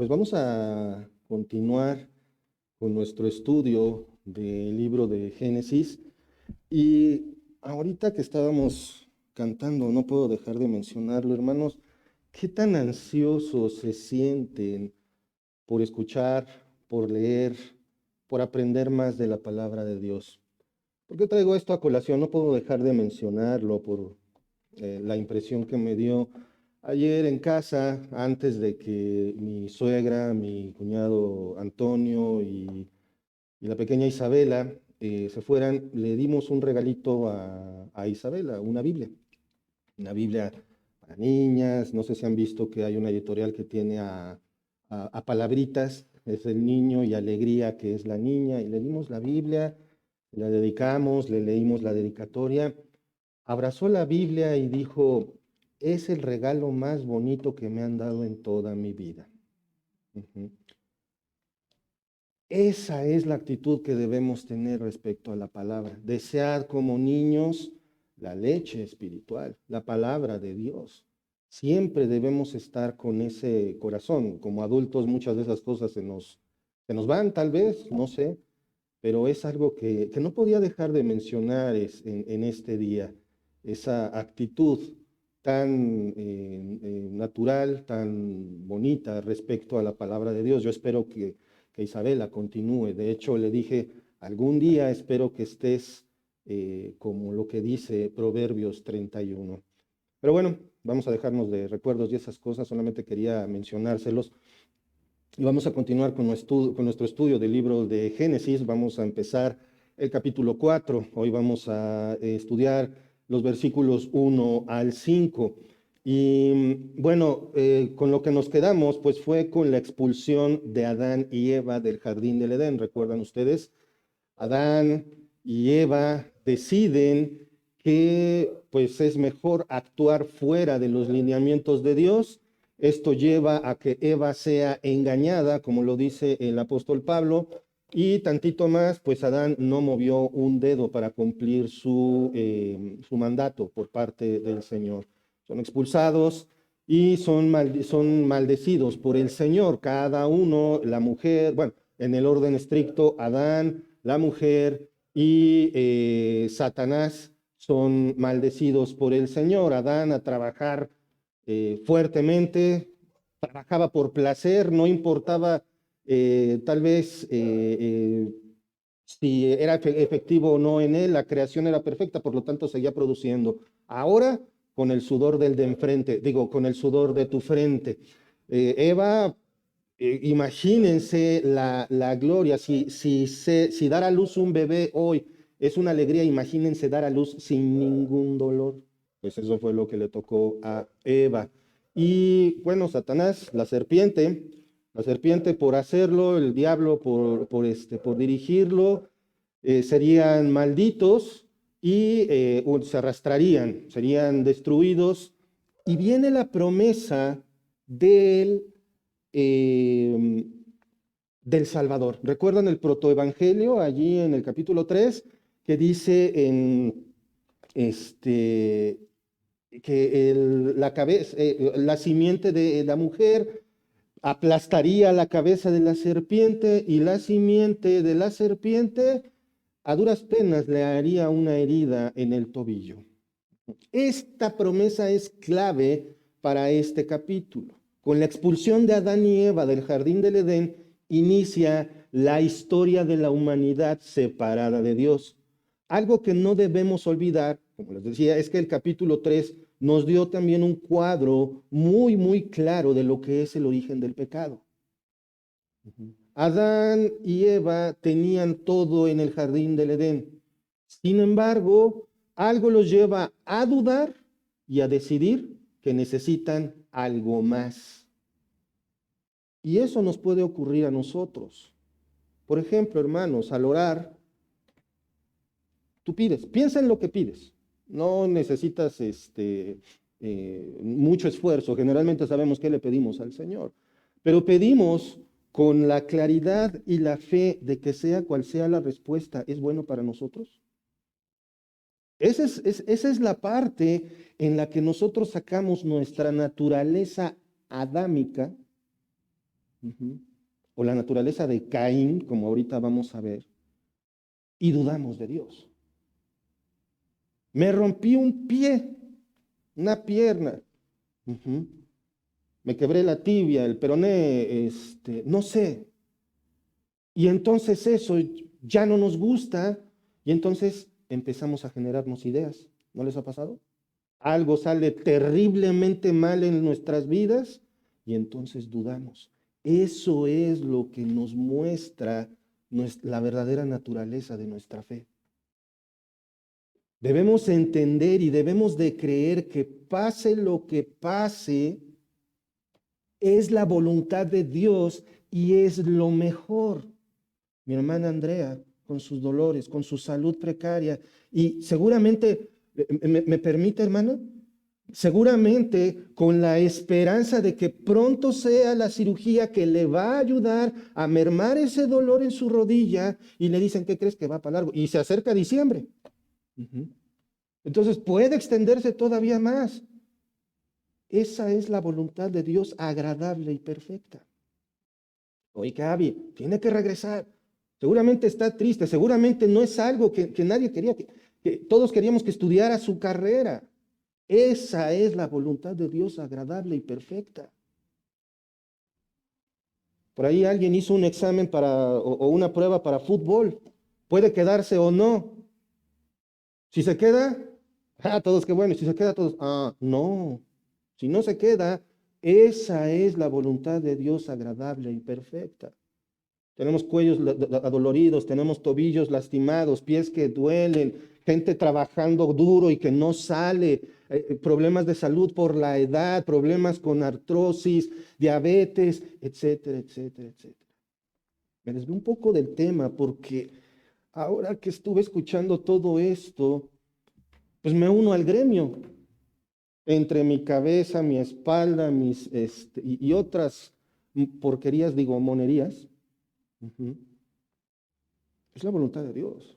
Pues vamos a continuar con nuestro estudio del libro de Génesis. Y ahorita que estábamos cantando, no puedo dejar de mencionarlo, hermanos, qué tan ansiosos se sienten por escuchar, por leer, por aprender más de la palabra de Dios. ¿Por qué traigo esto a colación? No puedo dejar de mencionarlo por la impresión que me dio ayer en casa, antes de que mi suegra, mi cuñado Antonio y la pequeña Isabela se fueran. Le dimos un regalito a Isabela, una Biblia para niñas. No sé si han visto que hay una editorial que tiene a Palabritas, es el niño, y Alegría, que es la niña, y le dimos la Biblia, la dedicamos, le leímos la dedicatoria. Abrazó la Biblia y dijo: es el regalo más bonito que me han dado en toda mi vida. Ujú. Esa es la actitud que debemos tener respecto a la palabra. Desear como niños la leche espiritual, la palabra de Dios. Siempre debemos estar con ese corazón. Como adultos muchas de esas cosas se nos van, tal vez, no sé, pero es algo que no podía dejar de mencionar en este día. Esa actitud tan natural, tan bonita respecto a la palabra de Dios. Yo espero que Isabela continúe. De hecho, le dije: algún día espero que estés como lo que dice Proverbios 31. Pero bueno, vamos a dejarnos de recuerdos y esas cosas, solamente quería mencionárselos. Y vamos a continuar con nuestro estudio del libro de Génesis. Vamos a empezar el capítulo 4. Hoy vamos a estudiar los versículos 1 al 5. Y bueno, con lo que nos quedamos, pues fue con la expulsión de Adán y Eva del jardín del Edén. ¿Recuerdan ustedes? Adán y Eva deciden que pues es mejor actuar fuera de los lineamientos de Dios. Esto lleva a que Eva sea engañada, como lo dice el apóstol Pablo, y tantito más, pues Adán no movió un dedo para cumplir su mandato por parte del Señor. Son expulsados y son maldecidos por el Señor, cada uno, la mujer, bueno, en el orden estricto, Adán, la mujer y Satanás son maldecidos por el Señor. Adán a trabajar fuertemente, trabajaba por placer, no importaba tal vez si era efectivo o no en él, la creación era perfecta, por lo tanto seguía produciendo. Ahora, con el sudor del de enfrente, digo, con el sudor de tu frente. Eva, imagínense la gloria. Si dar a luz un bebé hoy es una alegría, imagínense dar a luz sin ningún dolor. Pues eso fue lo que le tocó a Eva. Y bueno, Satanás, la serpiente por hacerlo, el diablo por dirigirlo, serían malditos y se arrastrarían, serían destruidos. Y viene la promesa del eh, del Salvador. ¿Recuerdan el protoevangelio allí en el capítulo 3 que dice este, que la simiente de la mujer aplastaría la cabeza de la serpiente, y la simiente de la serpiente a duras penas le haría una herida en el tobillo? Esta promesa es clave para este capítulo. Con la expulsión de Adán y Eva del jardín del Edén, inicia la historia de la humanidad separada de Dios. Algo que no debemos olvidar, como les decía, es que el capítulo 3 nos dio también un cuadro muy, muy claro de lo que es el origen del pecado. Adán y Eva tenían todo en el jardín del Edén. Sin embargo, algo los lleva a dudar y a decidir que necesitan algo más. Y eso nos puede ocurrir a nosotros. Por ejemplo, hermanos, al orar, tú pides, piensa en lo que pides. No necesitas mucho esfuerzo. Generalmente sabemos qué le pedimos al Señor, pero pedimos con la claridad y la fe de que sea cual sea la respuesta, ¿es bueno para nosotros? Esa es la parte en la que nosotros sacamos nuestra naturaleza adámica Ujú. O la naturaleza de Caín, como ahorita vamos a ver, y dudamos de Dios. Me rompí un pie, una pierna. Ujú. Me quebré la tibia, el peroné, no sé. Y entonces eso ya no nos gusta y entonces empezamos a generarnos ideas. ¿No les ha pasado? Algo sale terriblemente mal en nuestras vidas y entonces dudamos. Eso es lo que nos muestra la verdadera naturaleza de nuestra fe. Debemos entender y debemos de creer que pase lo que pase, es la voluntad de Dios y es lo mejor. Mi hermana Andrea, con sus dolores, con su salud precaria, y seguramente, ¿me permite, hermana? Seguramente con la esperanza de que pronto sea la cirugía que le va a ayudar a mermar ese dolor en su rodilla y le dicen, ¿qué crees que va para largo? Y se acerca diciembre. Ujú. Entonces puede extenderse todavía más. Esa es la voluntad de Dios agradable y perfecta. Oye, Abby, tiene que regresar. Seguramente está triste, seguramente no es algo que nadie quería, que todos queríamos que estudiara su carrera. Esa es la voluntad de Dios agradable y perfecta. Por ahí alguien hizo un examen o una prueba para fútbol. Puede quedarse o no. Si se queda, todos qué bueno. Si se queda, todos, no. Si no se queda, esa es la voluntad de Dios agradable y perfecta. Tenemos cuellos adoloridos, tenemos tobillos lastimados, pies que duelen, gente trabajando duro y que no sale, problemas de salud por la edad, problemas con artrosis, diabetes, etcétera, etcétera, etcétera. Me desvío un poco del tema porque ahora que estuve escuchando todo esto, pues me uno al gremio. Entre mi cabeza, mi espalda, y otras porquerías, digo, monerías. Ujú. Es la voluntad de Dios,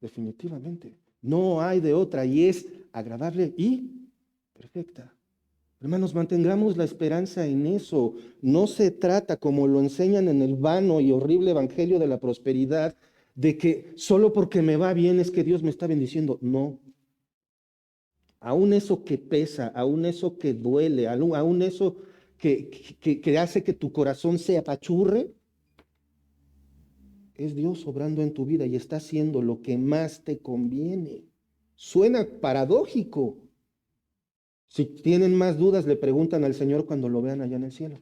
definitivamente. No hay de otra y es agradable y perfecta. Hermanos, mantengamos la esperanza en eso. No se trata, como lo enseñan en el vano y horrible evangelio de la prosperidad, de que solo porque me va bien es que Dios me está bendiciendo. No. Aún eso que pesa, aún eso que duele, aún eso que hace que tu corazón se apachurre, es Dios obrando en tu vida y está haciendo lo que más te conviene. Suena paradójico. Si tienen más dudas, le preguntan al Señor cuando lo vean allá en el cielo.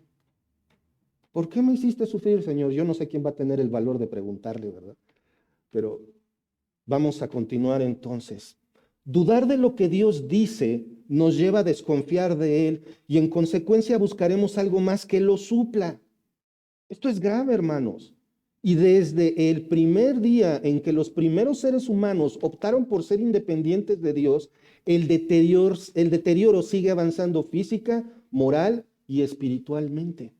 ¿Por qué me hiciste sufrir, Señor? Yo no sé quién va a tener el valor de preguntarle, ¿verdad? Pero vamos a continuar entonces. Dudar de lo que Dios dice nos lleva a desconfiar de Él y en consecuencia buscaremos algo más que lo supla. Esto es grave, hermanos. Y desde el primer día en que los primeros seres humanos optaron por ser independientes de Dios, el deterioro sigue avanzando física, moral y espiritualmente.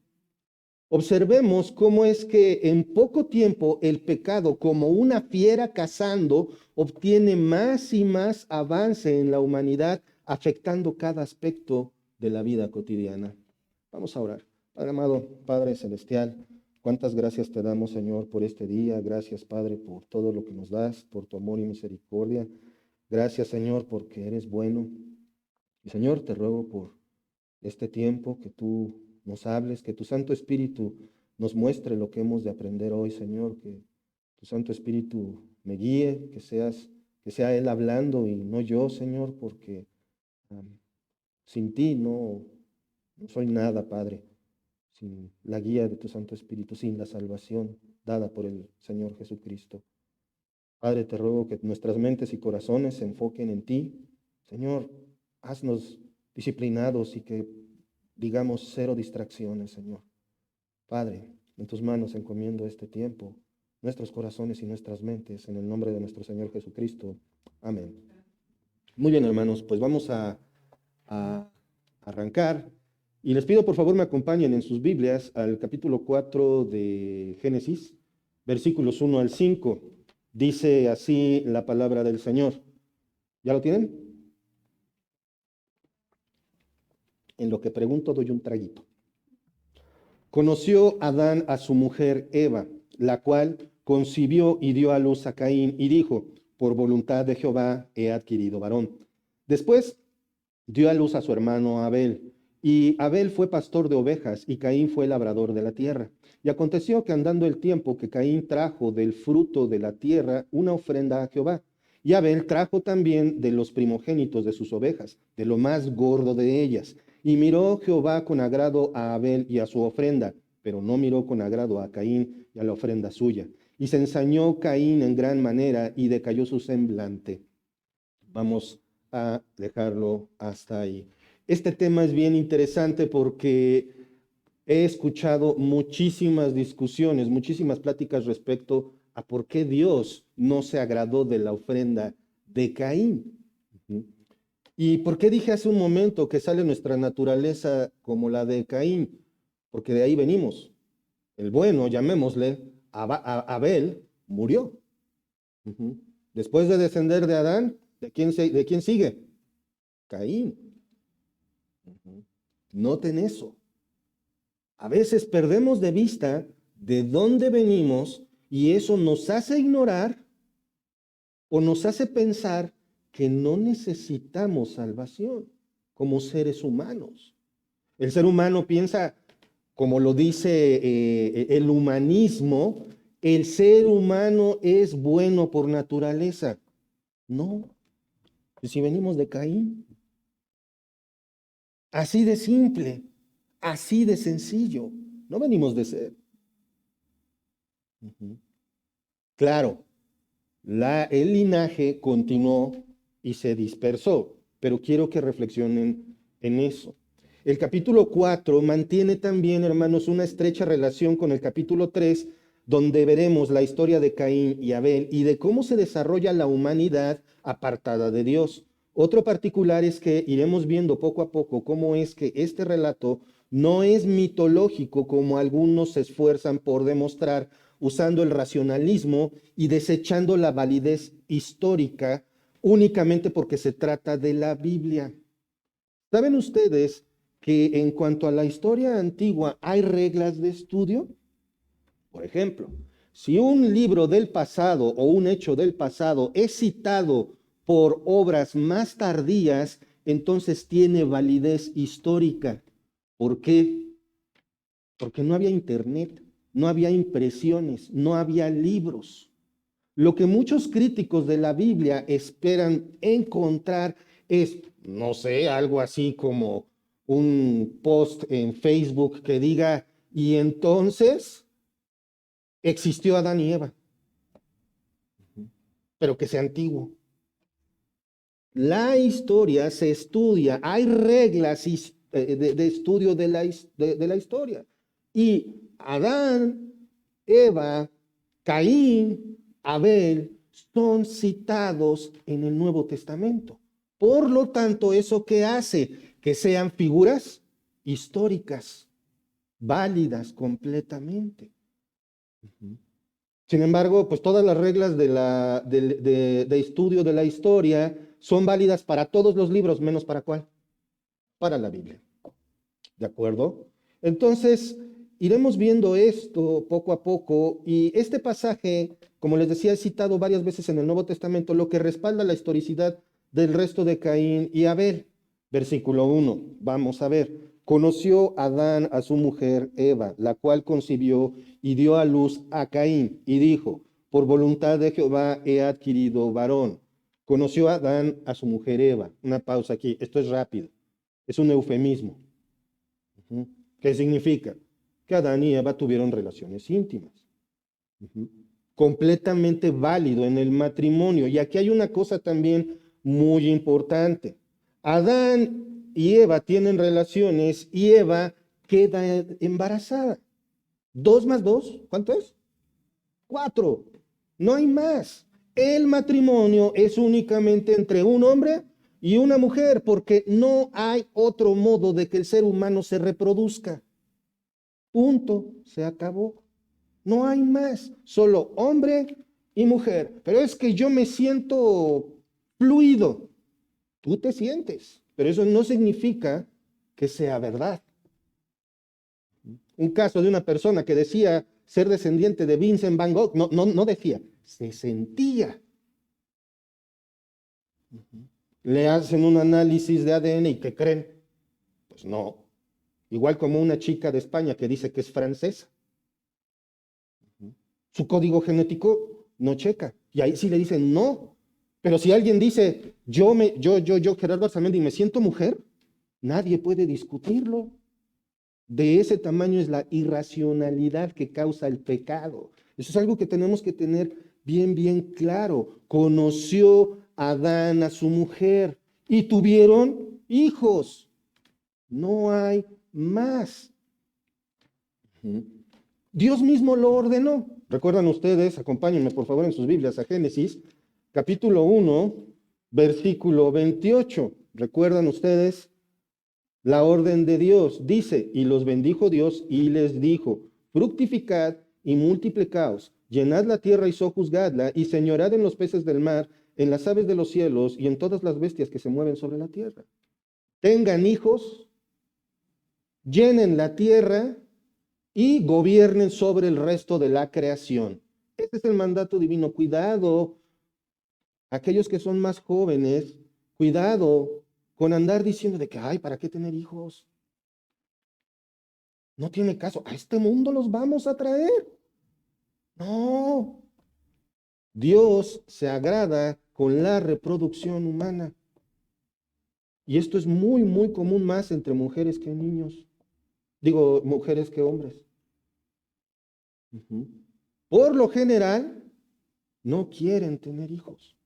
Observemos cómo es que en poco tiempo el pecado, como una fiera cazando, obtiene más y más avance en la humanidad, afectando cada aspecto de la vida cotidiana. Vamos a orar. Padre amado, Padre celestial, cuántas gracias te damos, Señor, por este día. Gracias, Padre, por todo lo que nos das, por tu amor y misericordia. Gracias, Señor, porque eres bueno. Y Señor, te ruego por este tiempo que tú nos hables, que tu Santo Espíritu nos muestre lo que hemos de aprender hoy, Señor, que tu Santo Espíritu me guíe, que sea Él hablando y no yo, Señor, porque sin ti no soy nada, Padre, sin la guía de tu Santo Espíritu, sin la salvación dada por el Señor Jesucristo. Padre, te ruego que nuestras mentes y corazones se enfoquen en ti. Señor, haznos disciplinados y que digamos cero distracciones, Señor. Padre, en tus manos encomiendo este tiempo, nuestros corazones y nuestras mentes, en el nombre de nuestro Señor Jesucristo. Amén. Muy bien, hermanos, pues vamos a arrancar. Y les pido por favor me acompañen en sus Biblias al capítulo 4 de Génesis, versículos 1 al 5. Dice así la palabra del Señor. ¿Ya lo tienen? En lo que pregunto doy un traguito. Conoció Adán a su mujer Eva, la cual concibió y dio a luz a Caín y dijo, por voluntad de Jehová he adquirido varón. Después dio a luz a su hermano Abel, y Abel fue pastor de ovejas y Caín fue labrador de la tierra. Y aconteció que andando el tiempo que Caín trajo del fruto de la tierra una ofrenda a Jehová, y Abel trajo también de los primogénitos de sus ovejas, de lo más gordo de ellas. Y miró Jehová con agrado a Abel y a su ofrenda, pero no miró con agrado a Caín y a la ofrenda suya. Y se ensañó Caín en gran manera y decayó su semblante. Vamos a dejarlo hasta ahí. Este tema es bien interesante porque he escuchado muchísimas discusiones, muchísimas pláticas respecto a por qué Dios no se agradó de la ofrenda de Caín. ¿Y por qué dije hace un momento que sale nuestra naturaleza como la de Caín? Porque de ahí venimos. El bueno, llamémosle, Abel, murió. Después de descender de Adán, ¿de quién sigue? Caín. Noten eso. A veces perdemos de vista de dónde venimos y eso nos hace ignorar o nos hace pensar que no necesitamos salvación como seres humanos. El ser humano piensa, como lo dice el humanismo, el ser humano es bueno por naturaleza. No, si venimos de Caín. Así de simple, así de sencillo. No venimos de ser. Claro, el linaje continuó y se dispersó, pero quiero que reflexionen en eso. El capítulo 4 mantiene también, hermanos, una estrecha relación con el capítulo 3, donde veremos la historia de Caín y Abel y de cómo se desarrolla la humanidad apartada de Dios. Otro particular es que iremos viendo poco a poco cómo es que este relato no es mitológico como algunos se esfuerzan por demostrar usando el racionalismo y desechando la validez histórica únicamente porque se trata de la Biblia. ¿Saben ustedes que en cuanto a la historia antigua hay reglas de estudio? Por ejemplo, si un libro del pasado o un hecho del pasado es citado por obras más tardías, entonces tiene validez histórica. ¿Por qué? Porque no había internet, no había impresiones, no había libros. Lo que muchos críticos de la Biblia esperan encontrar es, no sé, algo así como un post en Facebook que diga, y entonces existió Adán y Eva, pero que sea antiguo. La historia se estudia, hay reglas de estudio de la historia. Y Adán, Eva, Caín, Abel son citados en el Nuevo Testamento. Por lo tanto, ¿eso qué hace? Que sean figuras históricas, válidas completamente. Sin embargo, pues todas las reglas de estudio de la historia son válidas para todos los libros, menos para ¿cuál? Para la Biblia. ¿De acuerdo? Entonces, iremos viendo esto poco a poco y este pasaje, como les decía, es citado varias veces en el Nuevo Testamento, lo que respalda la historicidad del resto de Caín y Abel. Versículo 1, vamos a ver. Conoció Adán a su mujer Eva, la cual concibió y dio a luz a Caín y dijo, por voluntad de Jehová he adquirido varón. Conoció Adán a su mujer Eva. Una pausa aquí, esto es rápido, es un eufemismo. ¿Qué significa? Que Adán y Eva tuvieron relaciones íntimas. Completamente válido en el matrimonio. Y aquí hay una cosa también muy importante. Adán y Eva tienen relaciones y Eva queda embarazada. 2 más 2, ¿cuánto es? 4. No hay más. El matrimonio es únicamente entre un hombre y una mujer, porque no hay otro modo de que el ser humano se reproduzca. Punto, se acabó. No hay más, solo hombre y mujer. Pero es que yo me siento fluido. Tú te sientes, pero eso no significa que sea verdad. un caso de una persona que decía ser descendiente de Vincent Van Gogh. No decía, se sentía. Le hacen un análisis de ADN y ¿qué creen? Pues no. Igual como una chica de España que dice que es francesa. Su código genético no checa. Y ahí sí le dicen no. Pero si alguien dice, yo, Gerardo Arzamendi, me siento mujer, nadie puede discutirlo. De ese tamaño es la irracionalidad que causa el pecado. Eso es algo que tenemos que tener bien, bien claro. Conoció Adán a su mujer y tuvieron hijos. No hay más. Dios mismo lo ordenó. ¿Recuerdan ustedes? Acompáñenme por favor en sus Biblias a Génesis, capítulo 1, versículo 28. ¿Recuerdan ustedes? La orden de Dios dice, y los bendijo Dios y les dijo, fructificad y multiplicaos, llenad la tierra y sojuzgadla, y señorad en los peces del mar, en las aves de los cielos y en todas las bestias que se mueven sobre la tierra. Tengan hijos, llenen la tierra y gobiernen sobre el resto de la creación. Este es el mandato divino. Cuidado, aquellos que son más jóvenes, cuidado con andar diciendo de que, ay, ¿para qué tener hijos? No tiene caso. A este mundo los vamos a traer. No. Dios se agrada con la reproducción humana. Y esto es muy, muy común más entre mujeres que niños. Digo, mujeres que hombres. Por lo general, no quieren tener hijos.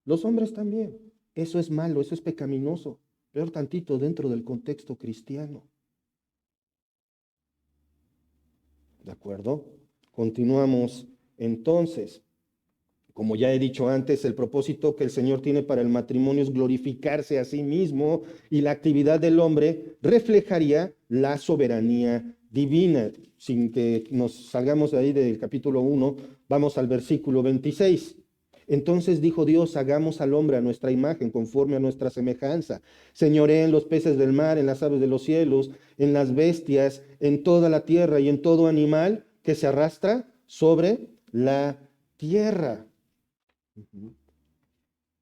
Los hombres también. Eso es malo, eso es pecaminoso. Peor tantito dentro del contexto cristiano. ¿De acuerdo? Continuamos entonces. Como ya he dicho antes, el propósito que el Señor tiene para el matrimonio es glorificarse a sí mismo y la actividad del hombre reflejaría la soberanía divina. Sin que nos salgamos de ahí del capítulo 1, vamos al versículo 26. Entonces dijo Dios, hagamos al hombre a nuestra imagen, conforme a nuestra semejanza. Señoree en los peces del mar, en las aves de los cielos, en las bestias, en toda la tierra y en todo animal que se arrastra sobre la tierra.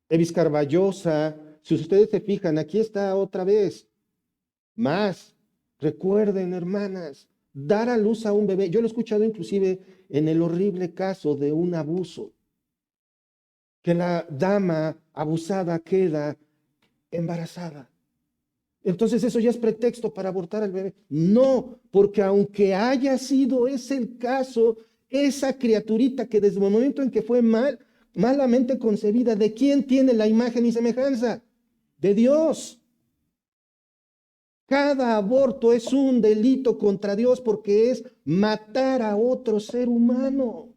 Evis Carballosa, si ustedes se fijan, aquí está otra vez. Más, recuerden, hermanas, dar a luz a un bebé. Yo lo he escuchado inclusive en el horrible caso de un abuso, que la dama abusada queda embarazada. Entonces eso ya es pretexto para abortar al bebé. No, porque aunque haya sido ese el caso, esa criaturita que desde el momento en que fue malamente concebida, ¿de quién tiene la imagen y semejanza? De Dios. Cada aborto es un delito contra Dios porque es matar a otro ser humano.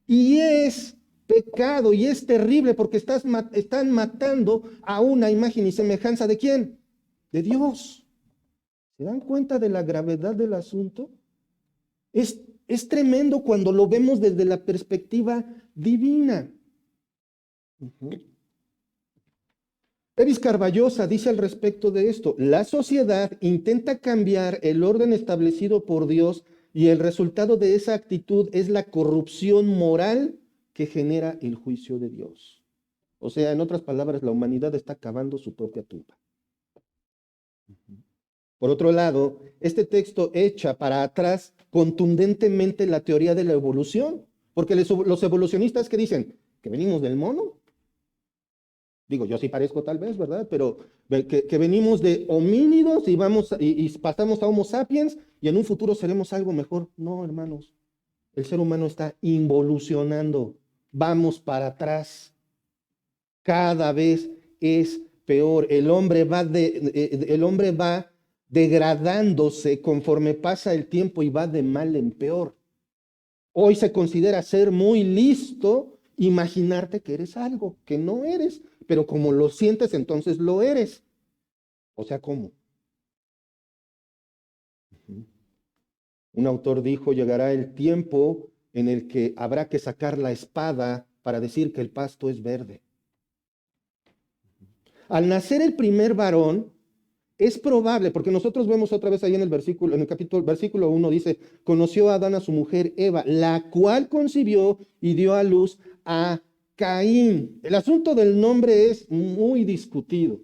Y es pecado y es terrible porque están matando a una imagen y semejanza ¿de quién? De Dios. ¿Se dan cuenta de la gravedad del asunto? Es tremendo cuando lo vemos desde la perspectiva divina. Evis Carballosa dice al respecto de esto, la sociedad intenta cambiar el orden establecido por Dios y el resultado de esa actitud es la corrupción moral que genera el juicio de Dios. O sea, en otras palabras, la humanidad está cavando su propia tumba. Por otro lado, este texto echa para atrás contundentemente la teoría de la evolución, porque los evolucionistas que dicen que venimos del mono, digo, yo sí parezco tal vez, ¿verdad? Pero que venimos de homínidos y pasamos a Homo sapiens y en un futuro seremos algo mejor. No, hermanos, el ser humano está involucionando, vamos para atrás, cada vez es peor, el hombre va degradándose conforme pasa el tiempo y va de mal en peor. Hoy se considera ser muy listo imaginarte que eres algo que no eres, pero como lo sientes, entonces lo eres. O sea, ¿cómo? Un autor dijo, llegará el tiempo en el que habrá que sacar la espada para decir que el pasto es verde. Al nacer el primer varón, Es probable, porque nosotros vemos otra vez ahí en el versículo, en el capítulo, versículo 1 dice, conoció a Adán a su mujer Eva, la cual concibió y dio a luz a Caín. El asunto del nombre es muy discutido,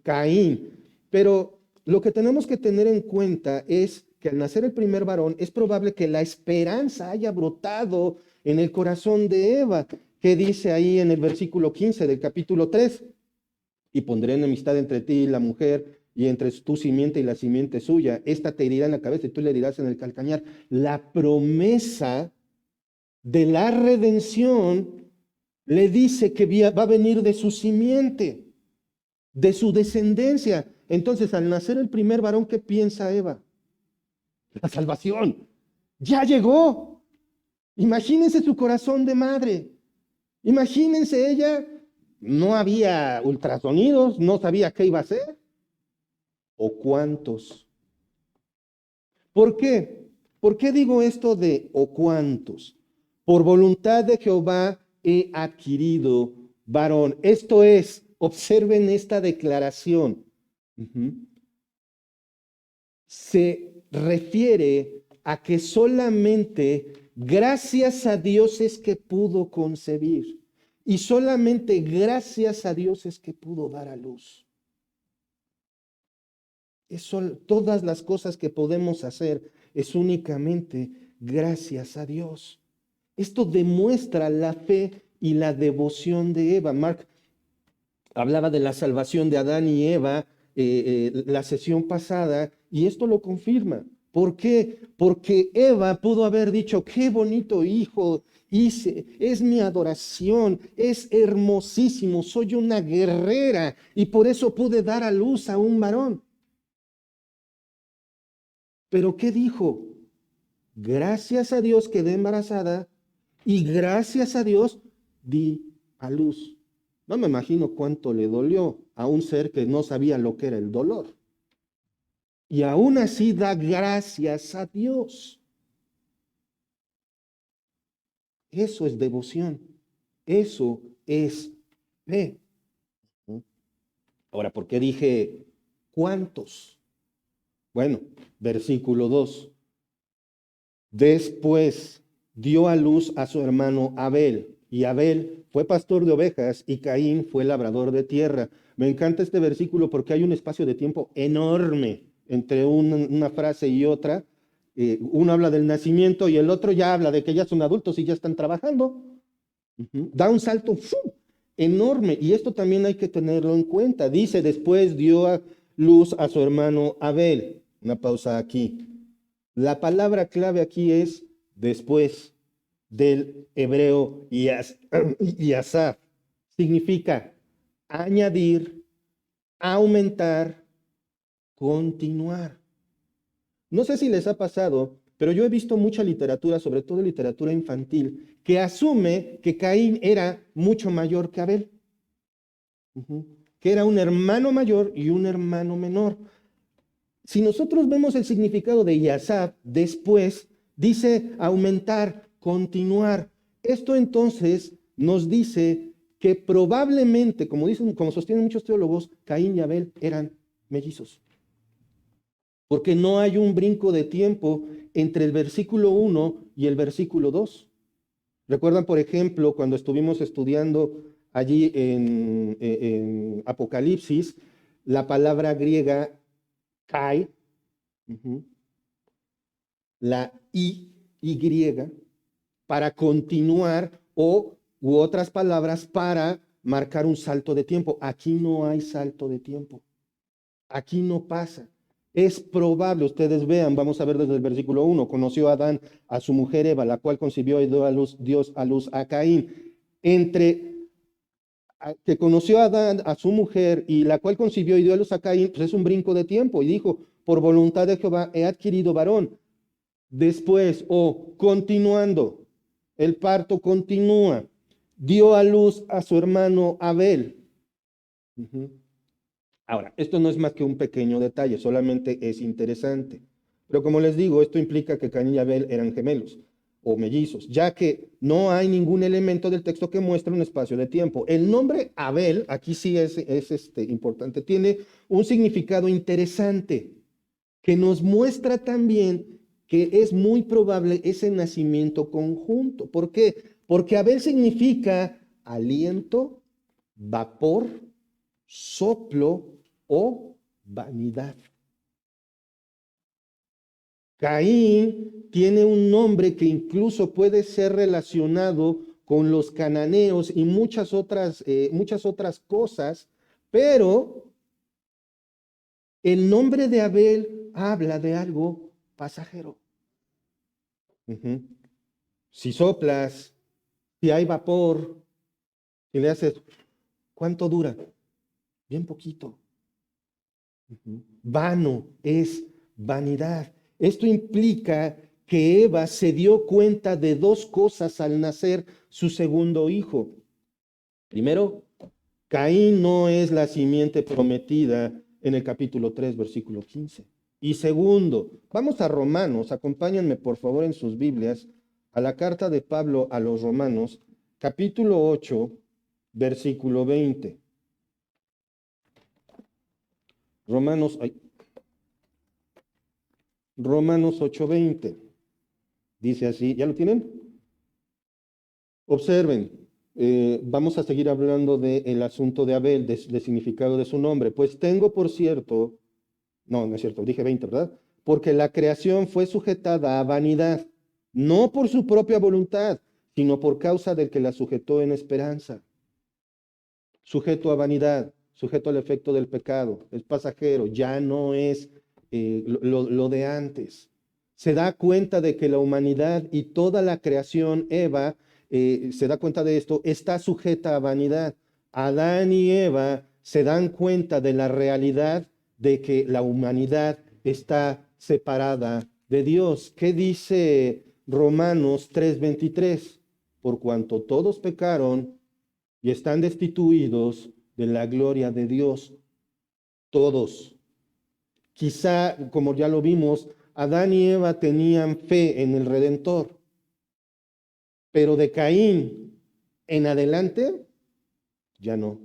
Caín, pero lo que tenemos que tener en cuenta es que al nacer el primer varón, es probable que la esperanza haya brotado en el corazón de Eva, que dice ahí en el versículo 15 del capítulo 3, y pondré enemistad entre ti y la mujer, y entre tu simiente y la simiente suya. Esta te herirá en la cabeza y tú le herirás en el calcañar. La promesa de la redención le dice que va a venir de su simiente, de su descendencia. Entonces, al nacer el primer varón, ¿qué piensa Eva? La salvación. Ya llegó. Imagínense su corazón de madre. Imagínense ella, no había ultrasonidos, no sabía qué iba a hacer. ¿O cuántos? ¿Por qué? ¿Por qué digo esto de o cuántos? Por voluntad de Jehová he adquirido varón. Esto es, observen esta declaración. Se refiere a que solamente gracias a Dios es que pudo concebir. Y solamente gracias a Dios es que pudo dar a luz. Son todas las cosas que podemos hacer es únicamente gracias a Dios. Esto demuestra la fe y la devoción de Eva. Mark hablaba de la salvación de Adán y Eva la sesión pasada y esto lo confirma. ¿Por qué? Porque Eva pudo haber dicho, qué bonito hijo hice, es mi adoración, es hermosísimo, soy una guerrera y por eso pude dar a luz a un varón. Pero ¿qué dijo? Gracias a Dios quedé embarazada y gracias a Dios di a luz. No me imagino cuánto le dolió a un ser que no sabía lo que era el dolor. Y aún así da gracias a Dios. Eso es devoción. Eso es fe. Ahora, ¿por qué dije cuántos? Bueno, versículo 2. Después dio a luz a su hermano Abel, y Abel fue pastor de ovejas y Caín fue labrador de tierra. Me encanta este versículo porque hay un espacio de tiempo enorme entre una frase y otra. Uno habla del nacimiento y el otro ya habla de que ya son adultos y ya están trabajando. Da un salto enorme y esto también hay que tenerlo en cuenta. Dice, después dio a luz a su hermano Abel. Una pausa aquí. La palabra clave aquí es después, del hebreo yasaf. Significa añadir, aumentar, continuar. No sé si les ha pasado, pero yo he visto mucha literatura, sobre todo literatura infantil, que asume que Caín era mucho mayor que Abel. Que era un hermano mayor y un hermano menor. Si nosotros vemos el significado de Yasab, después dice aumentar, continuar. Esto entonces nos dice que probablemente, como sostienen muchos teólogos, Caín y Abel eran mellizos. Porque no hay un brinco de tiempo entre el versículo 1 y el versículo 2. ¿Recuerdan, por ejemplo, cuando estuvimos estudiando allí en Apocalipsis, la palabra griega kai, la y, para continuar u otras palabras para marcar un salto de tiempo? Aquí no hay salto de tiempo. Aquí no pasa. Es probable, ustedes vean, vamos a ver desde el versículo 1, conoció a Adán a su mujer Eva, la cual concibió y dio a luz, Dios a luz a Caín. Que conoció a Adán a su mujer y la cual concibió y dio a luz a Caín, pues es un brinco de tiempo. Y dijo, por voluntad de Jehová he adquirido varón. Después, continuando, el parto continúa. Dio a luz a su hermano Abel. Ahora, esto no es más que un pequeño detalle, solamente es interesante. Pero como les digo, esto implica que Caín y Abel eran gemelos. o mellizos, ya que no hay ningún elemento del texto que muestre un espacio de tiempo. El nombre Abel, aquí sí es importante, tiene un significado interesante que nos muestra también que es muy probable ese nacimiento conjunto. ¿Por qué? Porque Abel significa aliento, vapor, soplo o vanidad. Caín tiene un nombre que incluso puede ser relacionado con los cananeos y muchas otras cosas, pero el nombre de Abel habla de algo pasajero. Ujú. Si soplas, si hay vapor, si le haces, ¿cuánto dura? Bien poquito. Ujú. Vano es vanidad. Esto implica que Eva se dio cuenta de dos cosas al nacer su segundo hijo. Primero, Caín no es la simiente prometida en el capítulo 3, versículo 15. Y segundo, vamos a Romanos, acompáñenme por favor en sus Biblias a la carta de Pablo a los Romanos, capítulo 8, versículo 20. Romanos 8:20. Dice así, ¿ya lo tienen? Observen, vamos a seguir hablando del asunto de Abel, de significado de su nombre. Pues tengo por cierto, no es cierto, dije 20, ¿verdad? Porque la creación fue sujetada a vanidad, no por su propia voluntad, sino por causa del que la sujetó en esperanza. Sujeto a vanidad, sujeto al efecto del pecado, es pasajero, ya no es lo de antes. Se da cuenta de que la humanidad y toda la creación, Eva, se da cuenta de esto, está sujeta a vanidad. Adán y Eva se dan cuenta de la realidad de que la humanidad está separada de Dios. ¿Qué dice Romanos 3:23? Por cuanto todos pecaron y están destituidos de la gloria de Dios, todos. Quizá, como ya lo vimos, Adán y Eva tenían fe en el Redentor, pero de Caín en adelante, ya no.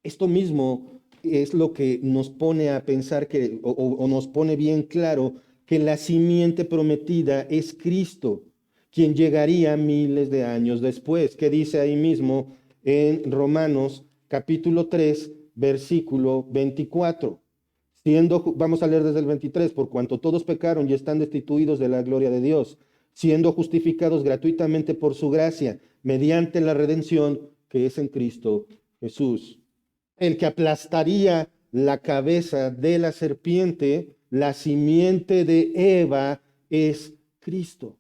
Esto mismo es lo que nos pone a pensar que, o nos pone bien claro que la simiente prometida es Cristo, quien llegaría miles de años después. ¿Qué dice ahí mismo en Romanos capítulo 3, versículo 24? Vamos a leer desde el 23, por cuanto todos pecaron y están destituidos de la gloria de Dios, siendo justificados gratuitamente por su gracia, mediante la redención que es en Cristo Jesús. El que aplastaría la cabeza de la serpiente, la simiente de Eva, es Cristo,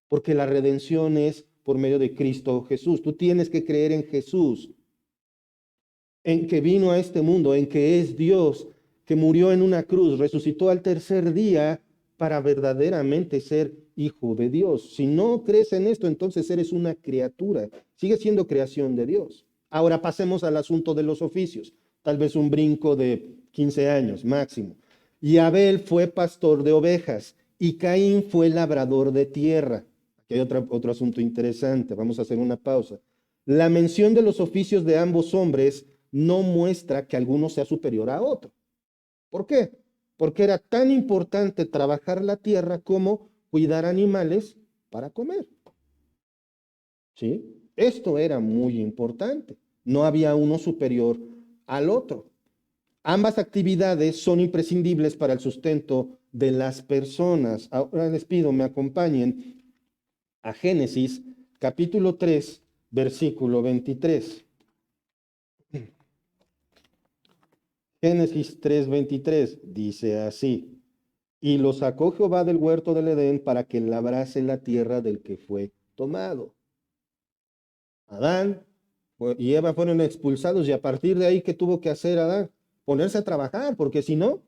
porque la redención es por medio de Cristo Jesús. Tú tienes que creer en Jesús, en que vino a este mundo, en que es Dios, que murió en una cruz, resucitó al tercer día para verdaderamente ser hijo de Dios. Si no crees en esto, entonces eres una criatura, sigue siendo creación de Dios. Ahora pasemos al asunto de los oficios, tal vez un brinco de 15 años máximo. Y Abel fue pastor de ovejas y Caín fue labrador de tierra. Aquí hay otro asunto interesante, vamos a hacer una pausa. La mención de los oficios de ambos hombres no muestra que alguno sea superior a otro. ¿Por qué? Porque era tan importante trabajar la tierra como cuidar animales para comer. ¿Sí? Esto era muy importante. No había uno superior al otro. Ambas actividades son imprescindibles para el sustento de las personas. Ahora les pido me acompañen a Génesis capítulo 3, versículo 23. Génesis 3:23 dice así, y lo sacó Jehová del huerto del Edén para que labrase la tierra del que fue tomado. Adán y Eva fueron expulsados y a partir de ahí, ¿qué tuvo que hacer Adán? Ponerse a trabajar, porque si no,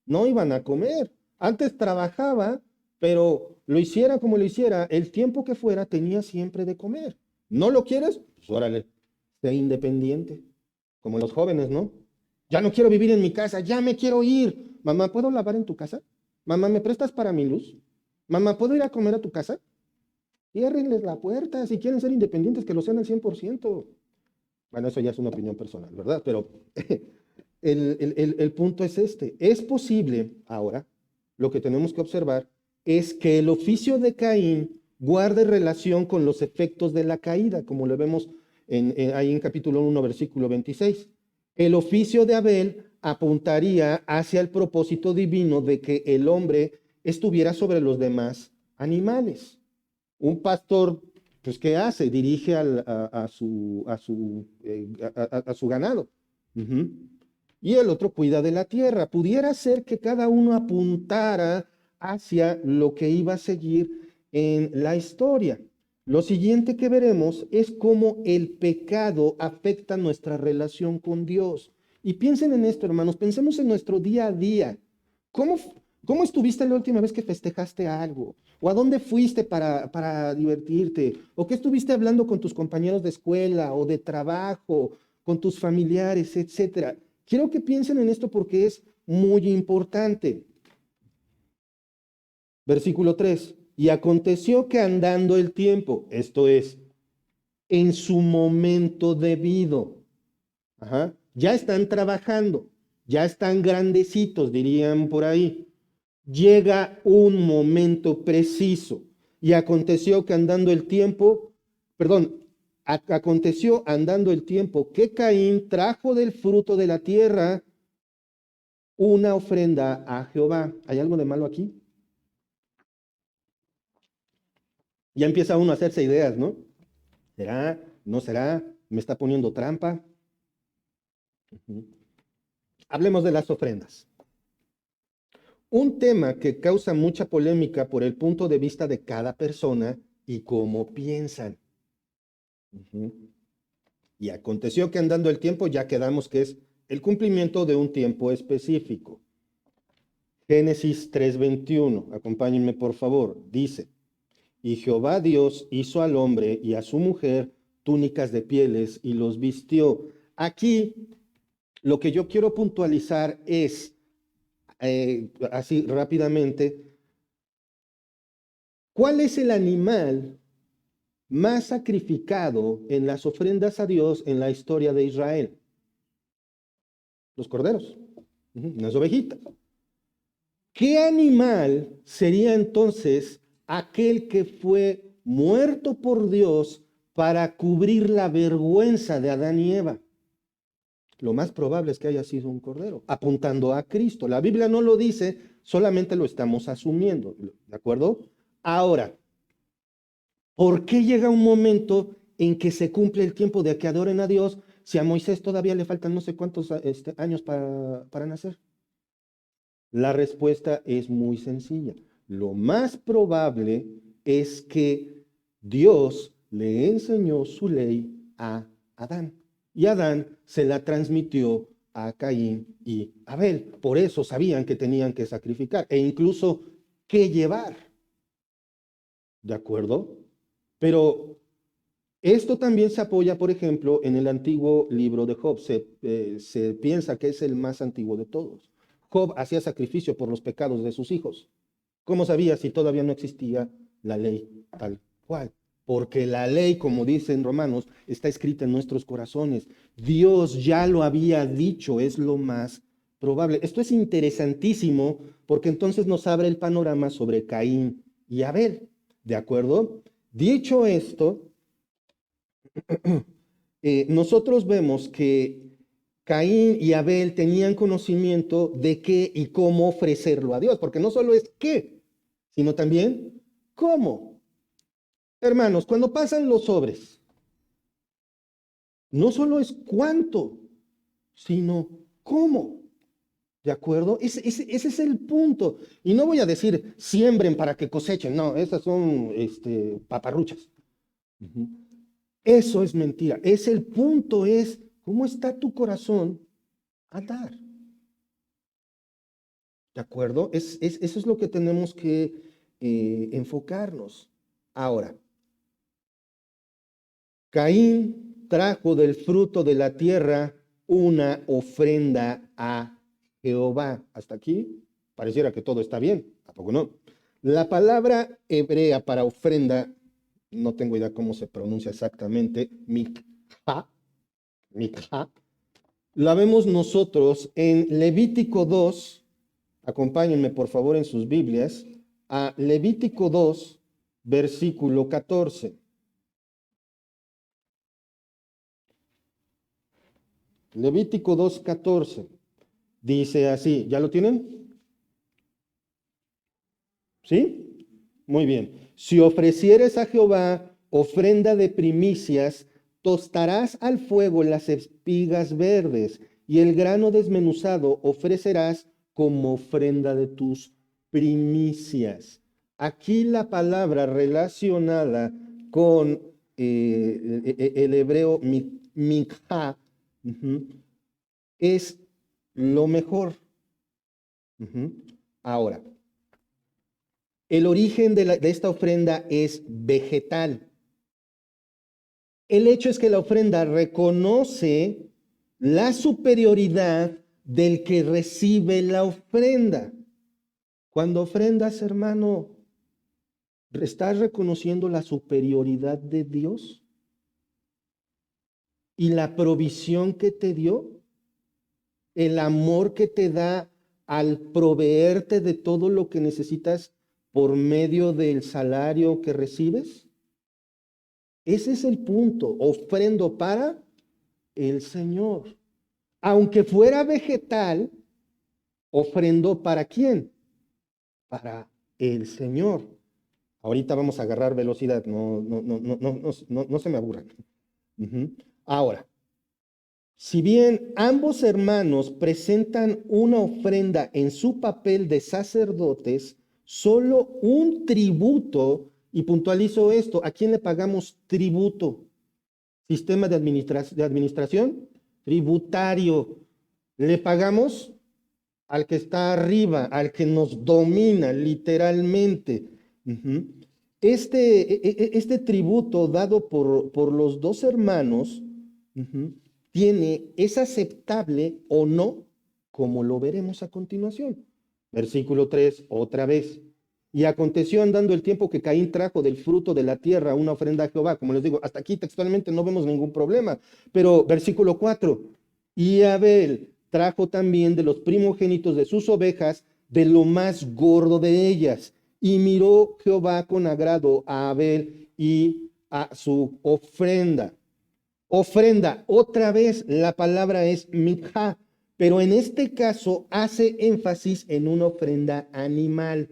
no iban a comer. Antes trabajaba, pero lo hiciera como lo hiciera, el tiempo que fuera tenía siempre de comer. ¿No lo quieres? Pues órale, sé independiente, como los jóvenes, ¿no? Ya no quiero vivir en mi casa, ya me quiero ir. Mamá, ¿puedo lavar en tu casa? Mamá, ¿me prestas para mi luz? Mamá, ¿puedo ir a comer a tu casa? Ciérrenles la puerta. Si quieren ser independientes, que lo sean al 100%. Bueno, eso ya es una opinión personal, ¿verdad? Pero el punto es este. Es posible ahora, lo que tenemos que observar es que el oficio de Caín guarde relación con los efectos de la caída, como lo vemos ahí en capítulo 1, versículo 26. El oficio de Abel apuntaría hacia el propósito divino de que el hombre estuviera sobre los demás animales. Un pastor, pues, ¿qué hace? Dirige a su ganado. Ujú. Y el otro cuida de la tierra. Pudiera ser que cada uno apuntara hacia lo que iba a seguir en la historia. Lo siguiente que veremos es cómo el pecado afecta nuestra relación con Dios. Y piensen en esto, hermanos, pensemos en nuestro día a día. ¿Cómo, cómo estuviste la última vez que festejaste algo? ¿O a dónde fuiste para divertirte? ¿O qué estuviste hablando con tus compañeros de escuela o de trabajo, con tus familiares, etcétera? Quiero que piensen en esto porque es muy importante. Versículo 3. Y aconteció que andando el tiempo, esto es, en su momento debido, ya están trabajando, ya están grandecitos, dirían por ahí. Llega un momento preciso. Y aconteció que andando el tiempo, aconteció andando el tiempo que Caín trajo del fruto de la tierra una ofrenda a Jehová. ¿Hay algo de malo aquí? Ya empieza uno a hacerse ideas, ¿no? ¿Será? ¿No será? ¿Me está poniendo trampa? Ujú. Hablemos de las ofrendas. Un tema que causa mucha polémica por el punto de vista de cada persona y cómo piensan. Ujú. Y aconteció que andando el tiempo, ya quedamos que es el cumplimiento de un tiempo específico. Génesis 3:21, acompáñenme por favor, dice, y Jehová Dios hizo al hombre y a su mujer túnicas de pieles y los vistió. Aquí lo que yo quiero puntualizar es, así rápidamente, ¿cuál es el animal más sacrificado en las ofrendas a Dios en la historia de Israel? Los corderos, las ovejitas. ¿Qué animal sería entonces aquel que fue muerto por Dios para cubrir la vergüenza de Adán y Eva? Lo más probable es que haya sido un cordero, apuntando a Cristo. La Biblia no lo dice, solamente lo estamos asumiendo, ¿de acuerdo? Ahora, ¿por qué llega un momento en que se cumple el tiempo de que adoren a Dios si a Moisés todavía le faltan no sé cuántos años para nacer? La respuesta es muy sencilla. Lo más probable es que Dios le enseñó su ley a Adán y Adán se la transmitió a Caín y Abel. Por eso sabían que tenían que sacrificar e incluso qué llevar. ¿De acuerdo? Pero esto también se apoya, por ejemplo, en el antiguo libro de Job. Se piensa que es el más antiguo de todos. Job hacía sacrificio por los pecados de sus hijos. ¿Cómo sabía si todavía no existía la ley tal cual? Porque la ley, como dicen Romanos, está escrita en nuestros corazones. Dios ya lo había dicho, es lo más probable. Esto es interesantísimo porque entonces nos abre el panorama sobre Caín y Abel. ¿De acuerdo? Dicho esto, nosotros vemos que Caín y Abel tenían conocimiento de qué y cómo ofrecerlo a Dios, porque no solo es qué, sino también cómo. Hermanos, cuando pasan los sobres, no solo es cuánto, sino cómo. ¿De acuerdo? Ese es el punto. Y no voy a decir siembren para que cosechen, no, esas son paparruchas. Ujú. Eso es mentira. El punto es cómo está tu corazón a dar. ¿De acuerdo? Eso es lo que tenemos que enfocarnos. Ahora, Caín trajo del fruto de la tierra una ofrenda a Jehová. Hasta aquí pareciera que todo está bien. ¿A poco no? La palabra hebrea para ofrenda, no tengo idea cómo se pronuncia exactamente, mikha, mikha, la vemos nosotros en Levítico 2, acompáñenme por favor en sus Biblias, a Levítico 2, versículo 14. Levítico 2, 14. Dice así, ¿ya lo tienen? ¿Sí? Muy bien. Si ofrecieres a Jehová ofrenda de primicias, tostarás al fuego las espigas verdes y el grano desmenuzado ofrecerás como ofrenda de tus primicias. Aquí la palabra relacionada con el hebreo mikha es lo mejor. Ahora, el origen de esta ofrenda es vegetal. El hecho es que la ofrenda reconoce la superioridad del que recibe la ofrenda. Cuando ofrendas, hermano, ¿estás reconociendo la superioridad de Dios y la provisión que te dio? El amor que te da al proveerte de todo lo que necesitas por medio del salario que recibes. Ese es el punto. Ofrendo para el Señor. Aunque fuera vegetal, ofrendo para quién? Para el Señor. Ahorita vamos a agarrar velocidad. No se me aburran. Ahora, si bien ambos hermanos presentan una ofrenda en su papel de sacerdotes, solo un tributo, y puntualizo esto, ¿a quién le pagamos tributo? Sistema de administración tributario. Le pagamos al que está arriba, al que nos domina literalmente. Este tributo dado por los dos hermanos es aceptable o no, como lo veremos a continuación. Versículo 3, otra vez. Y aconteció andando el tiempo que Caín trajo del fruto de la tierra una ofrenda a Jehová. Como les digo, hasta aquí textualmente no vemos ningún problema. Pero versículo 4. Y Abel trajo también de los primogénitos de sus ovejas, de lo más gordo de ellas. Y miró Jehová con agrado a Abel y a su ofrenda. Ofrenda, otra vez la palabra es mikha, pero en este caso hace énfasis en una ofrenda animal.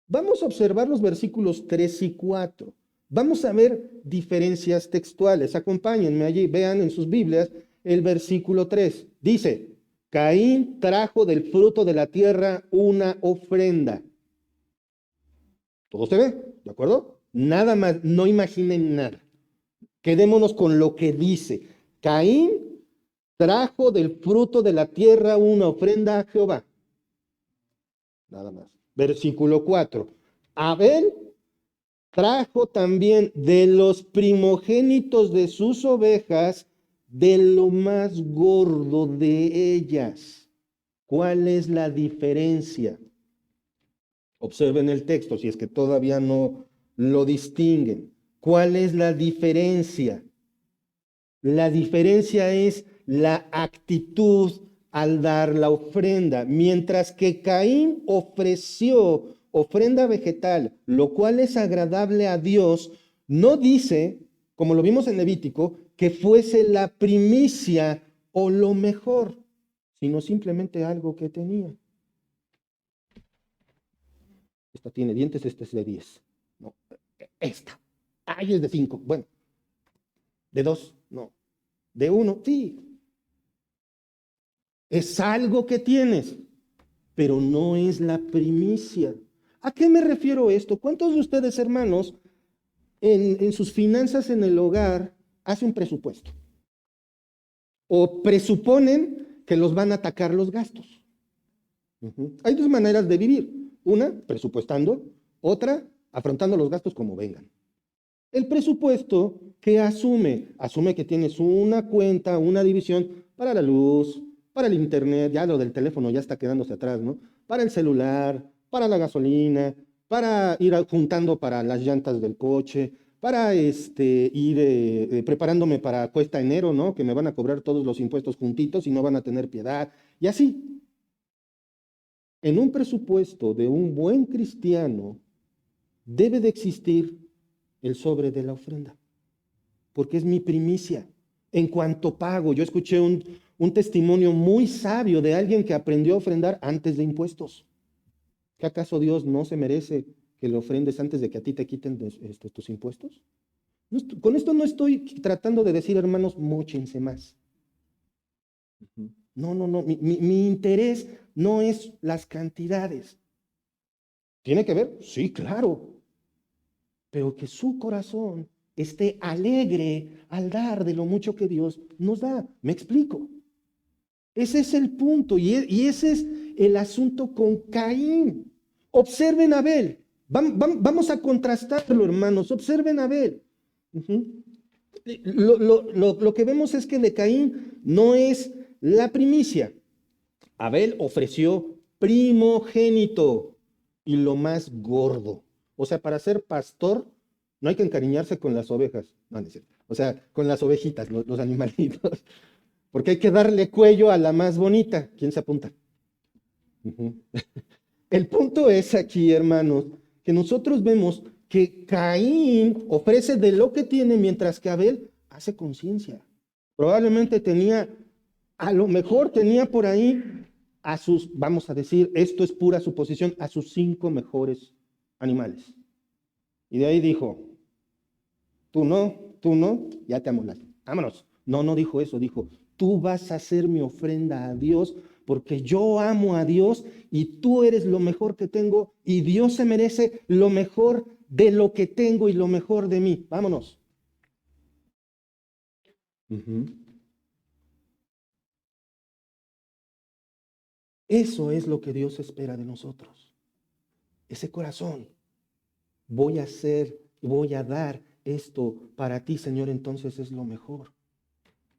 Vamos a observar los versículos 3 y 4. Vamos a ver diferencias textuales. Acompáñenme allí, vean en sus Biblias el versículo 3. Dice, Caín trajo del fruto de la tierra una ofrenda. ¿Todo se ve? ¿De acuerdo? Nada más, no imaginen nada. Quedémonos con lo que dice. Caín trajo del fruto de la tierra una ofrenda a Jehová. Nada más. Versículo 4. Abel trajo también de los primogénitos de sus ovejas, de lo más gordo de ellas. ¿Cuál es la diferencia? Observen el texto, si es que todavía no lo distinguen. ¿Cuál es la diferencia? La diferencia es la actitud al dar la ofrenda. Mientras que Caín ofreció ofrenda vegetal, lo cual es agradable a Dios, no dice, como lo vimos en Levítico, que fuese la primicia o lo mejor, sino simplemente algo que tenía. Esta tiene dientes, esta es de 10. No, esta. Ay, es de 5. Bueno, de 2, no. De 1, sí. Es algo que tienes, pero no es la primicia. ¿A qué me refiero esto? ¿Cuántos de ustedes, hermanos, en sus finanzas en el hogar, hacen un presupuesto? O presuponen que los van a atacar los gastos. Hay dos maneras de vivir. Una, presupuestando. Otra, afrontando los gastos como vengan. El presupuesto que asume que tienes una cuenta, una división para la luz, para el internet, ya lo del teléfono ya está quedándose atrás, ¿no? Para el celular, para la gasolina, para ir juntando para las llantas del coche, para ir preparándome para cuesta enero, ¿no? Que me van a cobrar todos los impuestos juntitos y no van a tener piedad. Y así, en un presupuesto de un buen cristiano, debe de existir el sobre de la ofrenda, porque es mi primicia. En cuanto pago, yo escuché un testimonio muy sabio de alguien que aprendió a ofrendar antes de impuestos. ¿Qué acaso Dios no se merece que le ofrendes antes de que a ti te quiten tus impuestos? Con esto no estoy tratando de decir, hermanos, móchense más. No, no, no. Mi interés no es las cantidades. ¿Tiene que ver? Sí, claro. Pero que su corazón esté alegre al dar de lo mucho que Dios nos da. ¿Me explico? Ese es el punto y ese es el asunto con Caín. Observen a Abel. Vamos a contrastarlo, hermanos. Observen a Abel. Lo que vemos es que de Caín no es la primicia. Abel ofreció primogénito y lo más gordo. O sea, para ser pastor no hay que encariñarse con las ovejas. No, no es cierto. O sea, con las ovejitas, los animalitos. Porque hay que darle cuello a la más bonita. ¿Quién se apunta? El punto es aquí, hermanos, que nosotros vemos que Caín ofrece de lo que tiene, mientras que Abel hace conciencia. Probablemente tenía, a lo mejor tenía por ahí a sus, vamos a decir, esto es pura suposición, a sus 5 mejores animales. Y de ahí dijo, tú no, ya te amolaste. Vámonos. No, no dijo eso, dijo, tú vas a hacer mi ofrenda a Dios porque yo amo a Dios y tú eres lo mejor que tengo y Dios se merece lo mejor de lo que tengo y lo mejor de mí. Vámonos. Eso es lo que Dios espera de nosotros. Ese corazón. Voy a hacer, voy a dar esto para ti, Señor, entonces es lo mejor.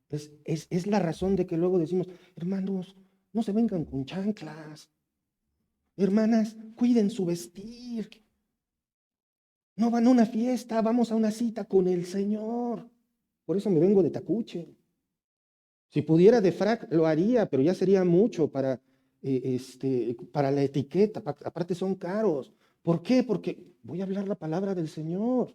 Es la razón de que luego decimos, hermanos, no se vengan con chanclas. Hermanas, cuiden su vestir. No van a una fiesta, vamos a una cita con el Señor. Por eso me vengo de tacuche. Si pudiera de frac, lo haría, pero ya sería mucho para la etiqueta. Aparte son caros. ¿Por qué? Porque voy a hablar la palabra del Señor.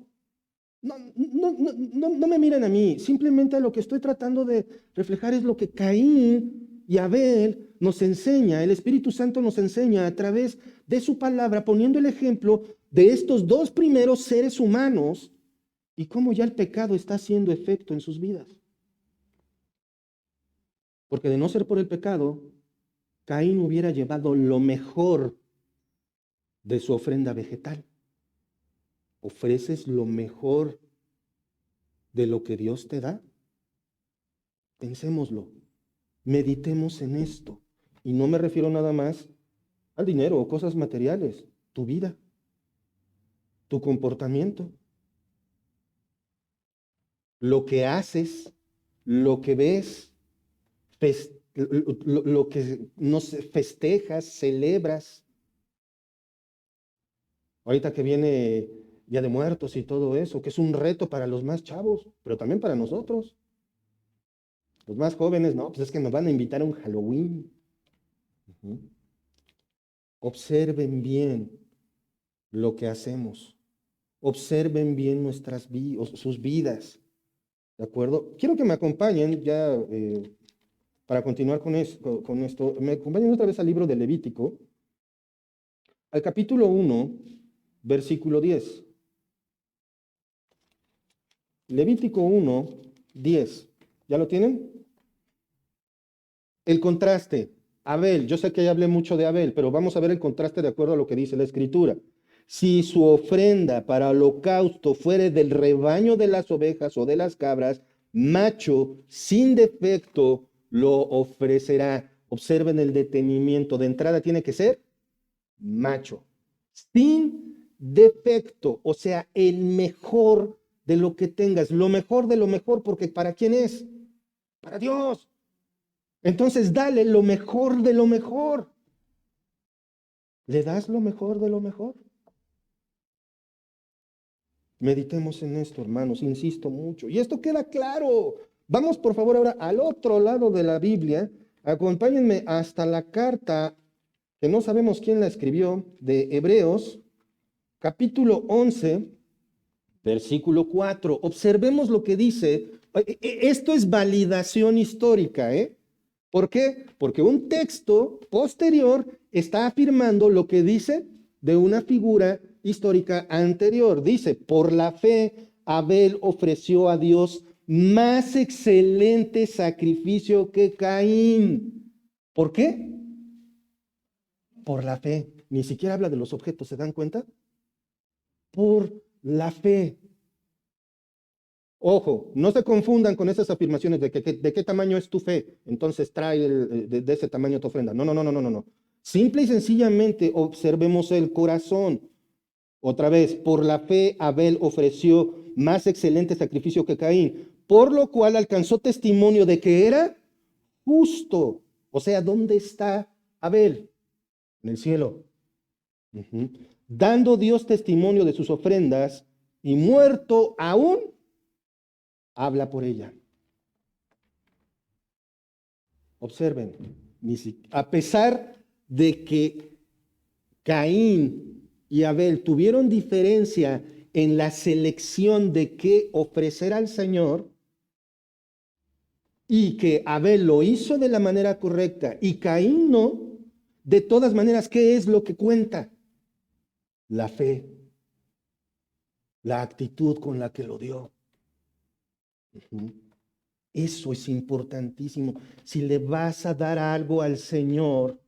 No me miren a mí, simplemente lo que estoy tratando de reflejar es lo que Caín y Abel nos enseña, el Espíritu Santo nos enseña a través de su palabra, poniendo el ejemplo de estos dos primeros seres humanos y cómo ya el pecado está haciendo efecto en sus vidas. Porque de no ser por el pecado, Caín hubiera llevado lo mejor de su ofrenda vegetal. ¿Ofreces lo mejor de lo que Dios te da? Pensémoslo, meditemos en esto. Y no me refiero nada más al dinero o cosas materiales, tu vida, tu comportamiento, lo que haces, lo que ves, lo que no sé, festejas, celebras. Ahorita que viene Día de Muertos y todo eso, que es un reto para los más chavos, pero también para nosotros. Los más jóvenes, no, pues es que nos van a invitar a un Halloween. Observen bien lo que hacemos. Observen bien sus vidas. ¿De acuerdo? Quiero que me acompañen ya para continuar con esto. Me acompañen otra vez al libro de Levítico, al capítulo 1, versículo 10. Levítico 1, 10. ¿Ya lo tienen? El contraste. Abel, yo sé que ya hablé mucho de Abel, pero vamos a ver el contraste de acuerdo a lo que dice la Escritura. Si su ofrenda para holocausto fuere del rebaño de las ovejas o de las cabras, macho, sin defecto, lo ofrecerá. Observen el detenimiento. De entrada tiene que ser macho, sin defecto, o sea, el mejor de lo que tengas, lo mejor de lo mejor, porque ¿para quién es? Para Dios. Entonces dale lo mejor de lo mejor. ¿Le das lo mejor de lo mejor? Meditemos en esto, hermanos, insisto mucho. Y esto queda claro. Vamos, por favor, ahora al otro lado de la Biblia. Acompáñenme hasta la carta, que no sabemos quién la escribió, de Hebreos, capítulo 11, versículo 4. Observemos lo que dice. Esto es validación histórica, ¿eh? ¿Por qué? Porque un texto posterior está afirmando lo que dice de una figura histórica anterior. Dice, por la fe, Abel ofreció a Dios más excelente sacrificio que Caín. ¿Por qué? Por la fe. Ni siquiera habla de los objetos, ¿se dan cuenta? Por la fe. Ojo, no se confundan con esas afirmaciones de qué tamaño es tu fe, entonces trae de ese tamaño tu ofrenda. No, no, no, no, no, no. Simple y sencillamente observemos el corazón. Otra vez, por la fe Abel ofreció más excelente sacrificio que Caín, por lo cual alcanzó testimonio de que era justo. O sea, ¿dónde está Abel? En el cielo. Dando Dios testimonio de sus ofrendas y muerto aún, habla por ella. Observen, a pesar de que Caín y Abel tuvieron diferencia en la selección de qué ofrecer al Señor, y que Abel lo hizo de la manera correcta y Caín no, de todas maneras, ¿qué es lo que cuenta? La fe, la actitud con la que lo dio. Eso es importantísimo. Si le vas a dar algo al Señor,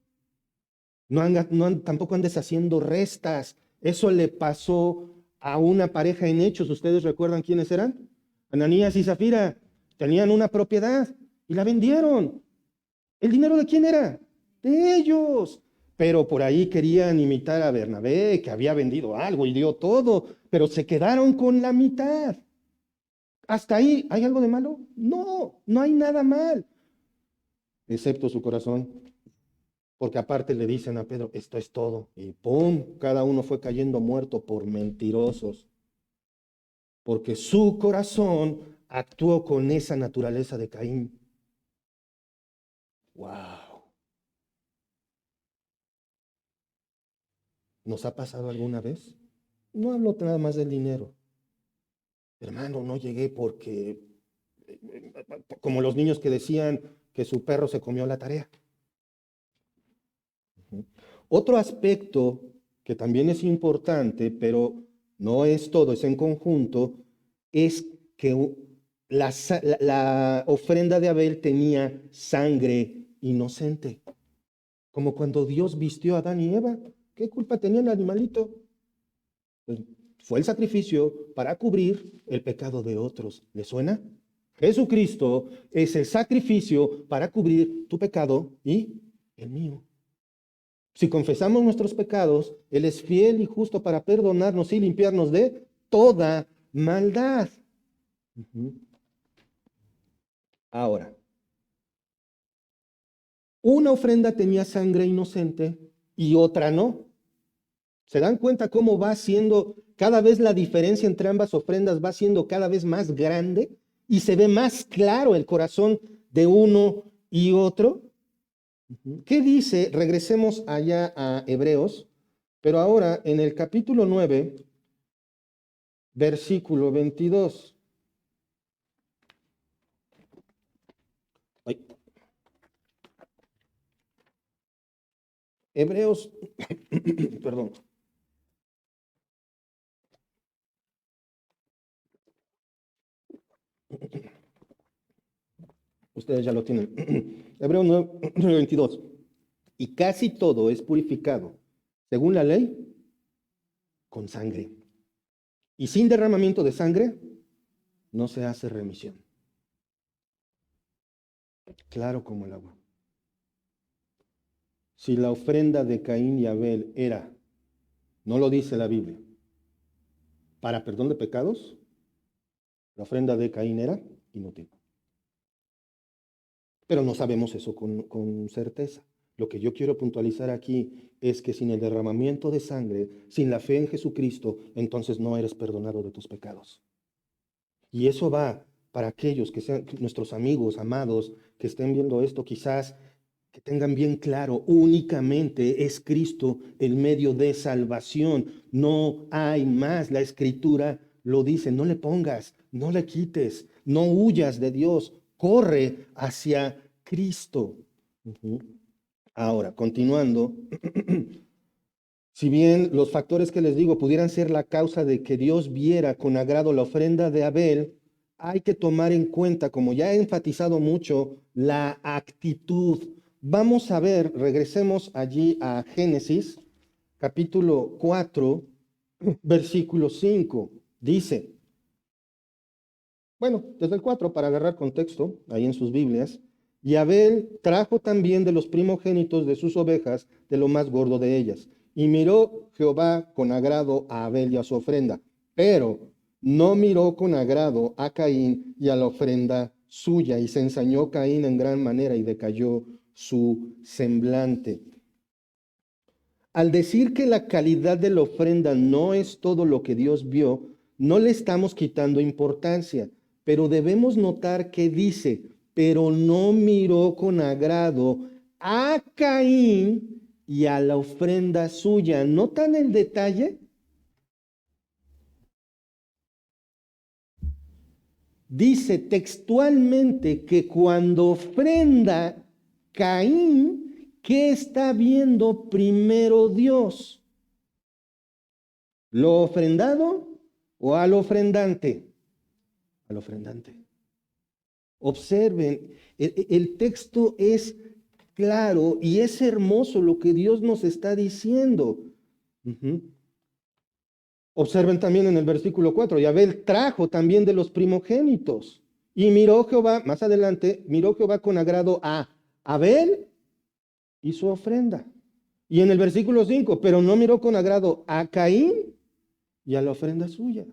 tampoco andes haciendo restas. Eso le pasó a una pareja en Hechos. ¿Ustedes recuerdan quiénes eran? Ananías y Zafira. Tenían una propiedad y la vendieron. ¿El dinero de quién era? De ellos. Pero por ahí querían imitar a Bernabé, que había vendido algo y dio todo, pero se quedaron con la mitad. ¿Hasta ahí hay algo de malo? No, no hay nada mal, excepto su corazón. Porque aparte le dicen a Pedro, esto es todo. Y ¡pum! Cada uno fue cayendo muerto por mentirosos. Porque su corazón actuó con esa naturaleza de Caín. ¡Wow! ¿Nos ha pasado alguna vez? No hablo nada más del dinero. Hermano, no llegué porque, como los niños que decían que su perro se comió la tarea. Otro aspecto que también es importante, pero no es todo, es en conjunto, es que la ofrenda de Abel tenía sangre inocente. Como cuando Dios vistió a Adán y Eva. ¿Qué culpa tenía el animalito? Pues fue el sacrificio para cubrir el pecado de otros. ¿Le suena? Jesucristo es el sacrificio para cubrir tu pecado y el mío. Si confesamos nuestros pecados, Él es fiel y justo para perdonarnos y limpiarnos de toda maldad. Ahora, una ofrenda tenía sangre inocente y otra no. ¿Se dan cuenta cómo va siendo cada vez la diferencia entre ambas ofrendas va siendo cada vez más grande y se ve más claro el corazón de uno y otro? ¿Qué dice? Regresemos allá a Hebreos, pero ahora en el capítulo 9, versículo 22. Ay. Hebreos, perdón. Ustedes ya lo tienen. Hebreos 9, 22. Y casi todo es purificado, según la ley, con sangre. Y sin derramamiento de sangre, no se hace remisión. Claro como el agua. Si la ofrenda de Caín y Abel era, no lo dice la Biblia, para perdón de pecados, la ofrenda de Caín era inútil. Pero no sabemos eso con certeza. Lo que yo quiero puntualizar aquí es que sin el derramamiento de sangre, sin la fe en Jesucristo, entonces no eres perdonado de tus pecados. Y eso va para aquellos que sean nuestros amigos, amados, que estén viendo esto, quizás que tengan bien claro, únicamente es Cristo el medio de salvación. No hay más. La Escritura lo dice, no le pongas, no le quites, no huyas de Dios, corre hacia Cristo. Ujú. Ahora, continuando, si bien los factores que les digo pudieran ser la causa de que Dios viera con agrado la ofrenda de Abel, hay que tomar en cuenta, como ya he enfatizado mucho, la actitud. Vamos a ver, regresemos allí a Génesis, capítulo 4, versículo 5. Dice, bueno, desde el 4 para agarrar contexto, ahí en sus Biblias, y Abel trajo también de los primogénitos de sus ovejas, de lo más gordo de ellas. Y miró Jehová con agrado a Abel y a su ofrenda, pero no miró con agrado a Caín y a la ofrenda suya, y se ensañó Caín en gran manera y decayó su semblante. Al decir que la calidad de la ofrenda no es todo lo que Dios vio, no le estamos quitando importancia, pero debemos notar que dice, pero no miró con agrado a Caín y a la ofrenda suya. ¿Notan el detalle? Dice textualmente que cuando ofrenda Caín, ¿qué está viendo primero Dios? ¿Lo ofrendado o al ofrendante? Al ofrendante. Observen, el texto es claro y es hermoso lo que Dios nos está diciendo. Ujú. Observen también en el versículo 4, y Abel trajo también de los primogénitos. Y miró Jehová, más adelante, miró Jehová con agrado a Abel y su ofrenda. Y en el versículo 5, pero no miró con agrado a Caín y a la ofrenda suya.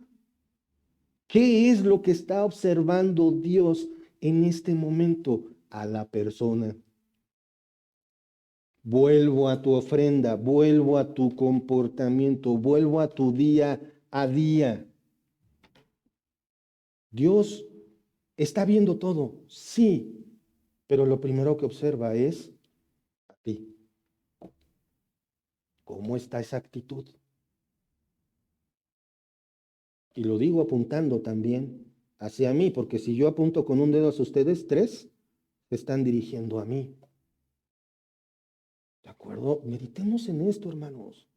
¿Qué es lo que está observando Dios en este momento? A la persona. Vuelvo a tu ofrenda, vuelvo a tu comportamiento, vuelvo a tu día a día. Dios está viendo todo, sí, pero lo primero que observa es a ti. ¿Cómo está esa actitud? Y lo digo apuntando también hacia mí, porque si yo apunto con un dedo hacia ustedes, tres se están dirigiendo a mí. ¿De acuerdo? Meditemos en esto, hermanos.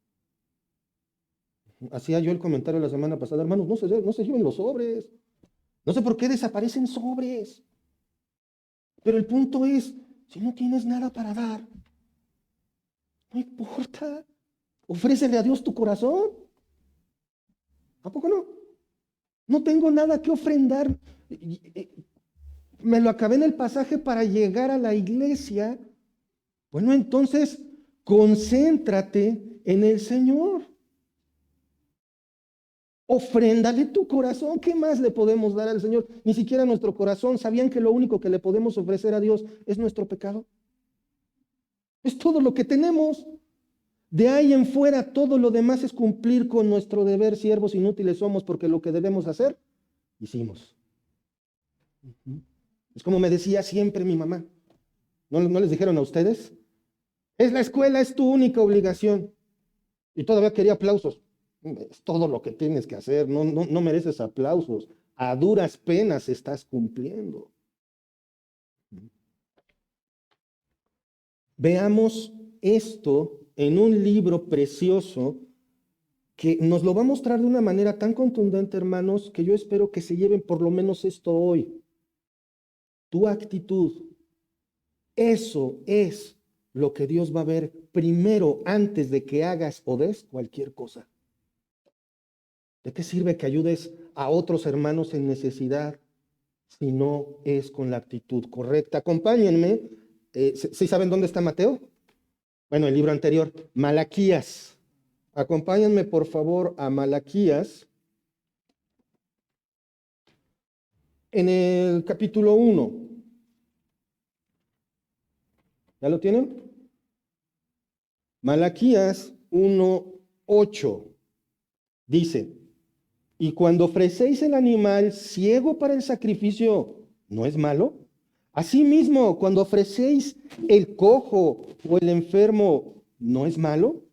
Hacía yo el comentario la semana pasada, hermanos, no se lleven los sobres. No sé por qué desaparecen sobres. Pero el punto es, si no tienes nada para dar, no importa. Ofrécele a Dios tu corazón. ¿A poco no? No tengo nada que ofrendar. Me lo acabé en el pasaje para llegar a la iglesia. Bueno, entonces, concéntrate en el Señor. Ofréndale tu corazón. ¿Qué más le podemos dar al Señor? Ni siquiera nuestro corazón. ¿Sabían que lo único que le podemos ofrecer a Dios es nuestro pecado? Es todo lo que tenemos. De ahí en fuera, todo lo demás es cumplir con nuestro deber. Siervos inútiles somos porque lo que debemos hacer, hicimos. Es como me decía siempre mi mamá. ¿No les dijeron a ustedes? Es la escuela, es tu única obligación. Y todavía quería aplausos. Es todo lo que tienes que hacer. No mereces aplausos. A duras penas estás cumpliendo. Veamos esto en un libro precioso que nos lo va a mostrar de una manera tan contundente, hermanos, que yo espero que se lleven por lo menos esto hoy. Tu actitud. Eso es lo que Dios va a ver primero antes de que hagas o des cualquier cosa. ¿De qué sirve que ayudes a otros hermanos en necesidad si no es con la actitud correcta? Acompáñenme. ¿Sí saben dónde está Mateo? Bueno, el libro anterior, Malaquías. Acompáñenme por favor a Malaquías en el capítulo 1. ¿Ya lo tienen? Malaquías 1:8 dice, y cuando ofrecéis el animal ciego para el sacrificio, ¿no es malo? Asimismo, cuando ofrecéis el cojo o el enfermo, ¿no es malo?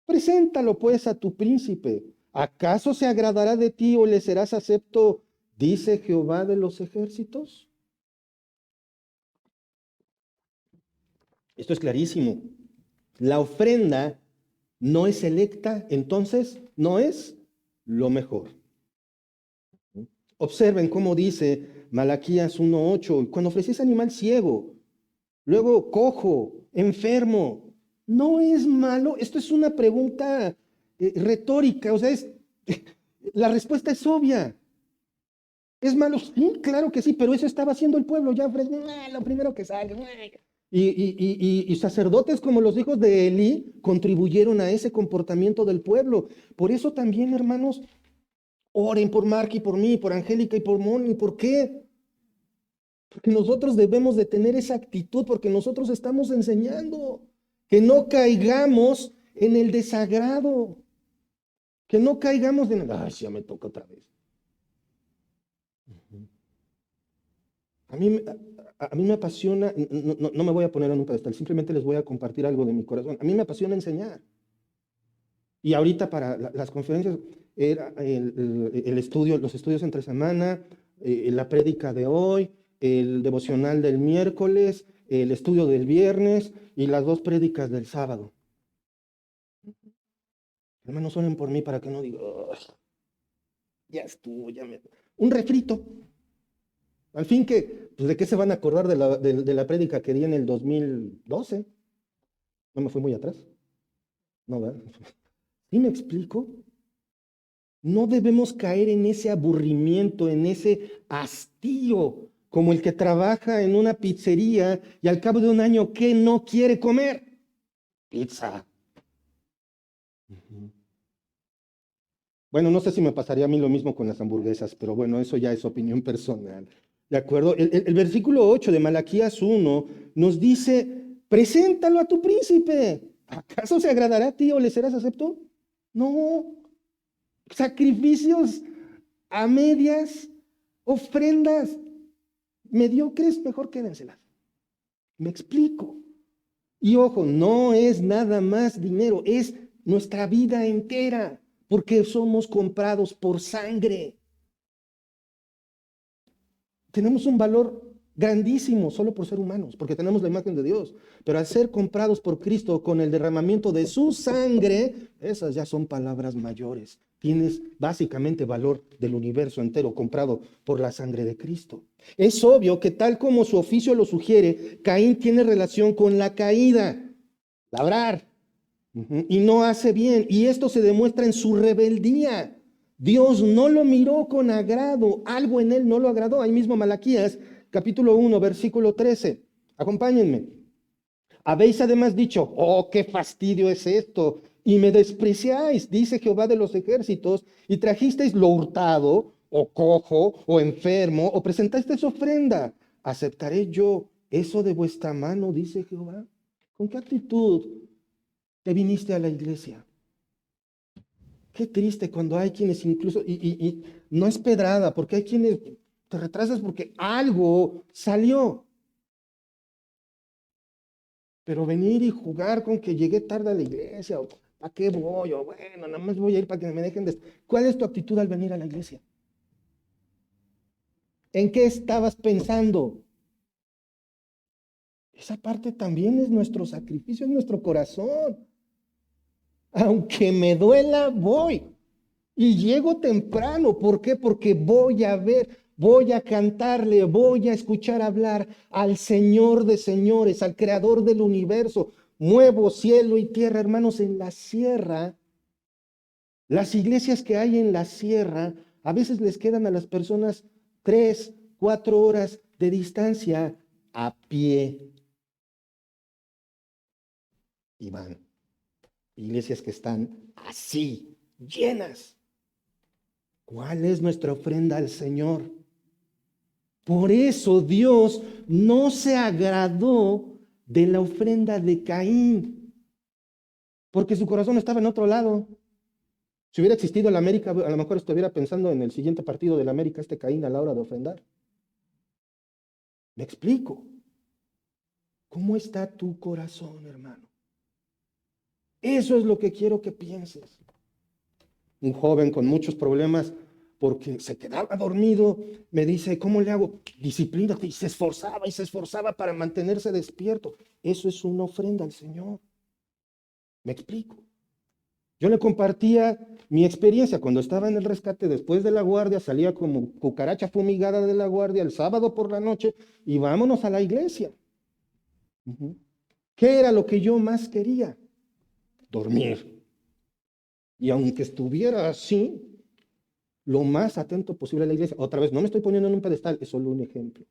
Preséntalo pues a tu príncipe. ¿Acaso se agradará de ti o le serás acepto? Dice Jehová de los ejércitos. Esto es clarísimo. La ofrenda no es selecta, entonces no es lo mejor. Observen cómo dice Malaquías 1:8, cuando ofreces animal ciego, luego cojo, enfermo, ¿no es malo? Esto es una pregunta retórica, o sea, la respuesta es obvia. ¿Es malo? Sí, claro que sí, pero eso estaba haciendo el pueblo, ya lo primero que sale. Y sacerdotes como los hijos de Elí contribuyeron a ese comportamiento del pueblo. Por eso también, hermanos, oren por Mark y por mí, por Angélica y por Moni. ¿Por qué? Porque nosotros debemos de tener esa actitud, porque nosotros estamos enseñando que no caigamos en el desagrado, que no caigamos en, ay, ya me toca otra vez. A mí, a mí me apasiona, no me voy a poner en un pedestal, simplemente les voy a compartir algo de mi corazón. A mí me apasiona enseñar. Y ahorita para las conferencias era el estudio, los estudios entre semana, la prédica de hoy, el devocional del miércoles, el estudio del viernes y las 2 prédicas del sábado. Hermanos, oren por mí para que no diga, ya estuvo, ya me... Un refrito. Al fin que, pues ¿de qué se van a acordar de la prédica que di en el 2012? No me fui muy atrás. No, ¿verdad? ¿Sí me explico? No debemos caer en ese aburrimiento, en ese hastío, como el que trabaja en una pizzería y al cabo de un año, ¿qué no quiere comer? Pizza. Bueno, no sé si me pasaría a mí lo mismo con las hamburguesas, pero bueno, eso ya es opinión personal. ¿De acuerdo? El versículo 8 de Malaquías 1 nos dice, preséntalo a tu príncipe. ¿Acaso se agradará a ti o le serás acepto? No. Sacrificios a medias, ofrendas mediocres, mejor quédenselas. Me explico. Y ojo, no es nada más dinero, es nuestra vida entera, porque somos comprados por sangre. Tenemos un valor grandísimo solo por ser humanos, porque tenemos la imagen de Dios. Pero al ser comprados por Cristo con el derramamiento de su sangre, esas ya son palabras mayores. Tienes básicamente valor del universo entero comprado por la sangre de Cristo. Es obvio que tal como su oficio lo sugiere, Caín tiene relación con la caída, labrar, y no hace bien. Y esto se demuestra en su rebeldía. Dios no lo miró con agrado, algo en él no lo agradó. Ahí mismo Malaquías, capítulo 1, versículo 13. Acompáñenme. Habéis además dicho, oh, qué fastidio es esto, y me despreciáis, dice Jehová de los ejércitos, y trajisteis lo hurtado, o cojo, o enfermo, o presentasteis ofrenda. ¿Aceptaré yo eso de vuestra mano, dice Jehová? ¿Con qué actitud te viniste a la iglesia? Qué triste cuando hay quienes incluso, y no es pedrada, porque hay quienes te retrasas porque algo salió. Pero venir y jugar con que llegué tarde a la iglesia, o ¿a qué voy? O bueno, nada más voy a ir para que me dejen de... ¿Cuál es tu actitud al venir a la iglesia? ¿En qué estabas pensando? Esa parte también es nuestro sacrificio, es nuestro corazón. Aunque me duela, voy. Y llego temprano. ¿Por qué? Porque voy a ver, voy a cantarle, voy a escuchar hablar al Señor de señores, al Creador del universo. Muevo cielo y tierra, hermanos, en la sierra. Las iglesias que hay en la sierra, a veces les quedan a las personas 3, 4 horas de distancia a pie. Y van. Iglesias que están así, llenas. ¿Cuál es nuestra ofrenda al Señor? Por eso Dios no se agradó de la ofrenda de Caín. porque su corazón estaba en otro lado. Si hubiera existido el América, a lo mejor estuviera pensando en el siguiente partido del América, Caín a la hora de ofrendar. ¿Me explico? ¿Cómo está tu corazón, hermano? Eso es lo que quiero que pienses. Un joven con muchos problemas porque se quedaba dormido, me dice, ¿cómo le hago? Disciplínate. Y se esforzaba para mantenerse despierto. Eso es una ofrenda al Señor. ¿Me explico? Yo le compartía mi experiencia cuando estaba en el rescate, después de la guardia, salía como cucaracha fumigada de la guardia el sábado por la noche y vámonos a la iglesia. ¿Qué era lo que yo más quería? Dormir. Y aunque estuviera así, lo más atento posible a la iglesia. Otra vez, no me estoy poniendo en un pedestal, es solo un ejemplo.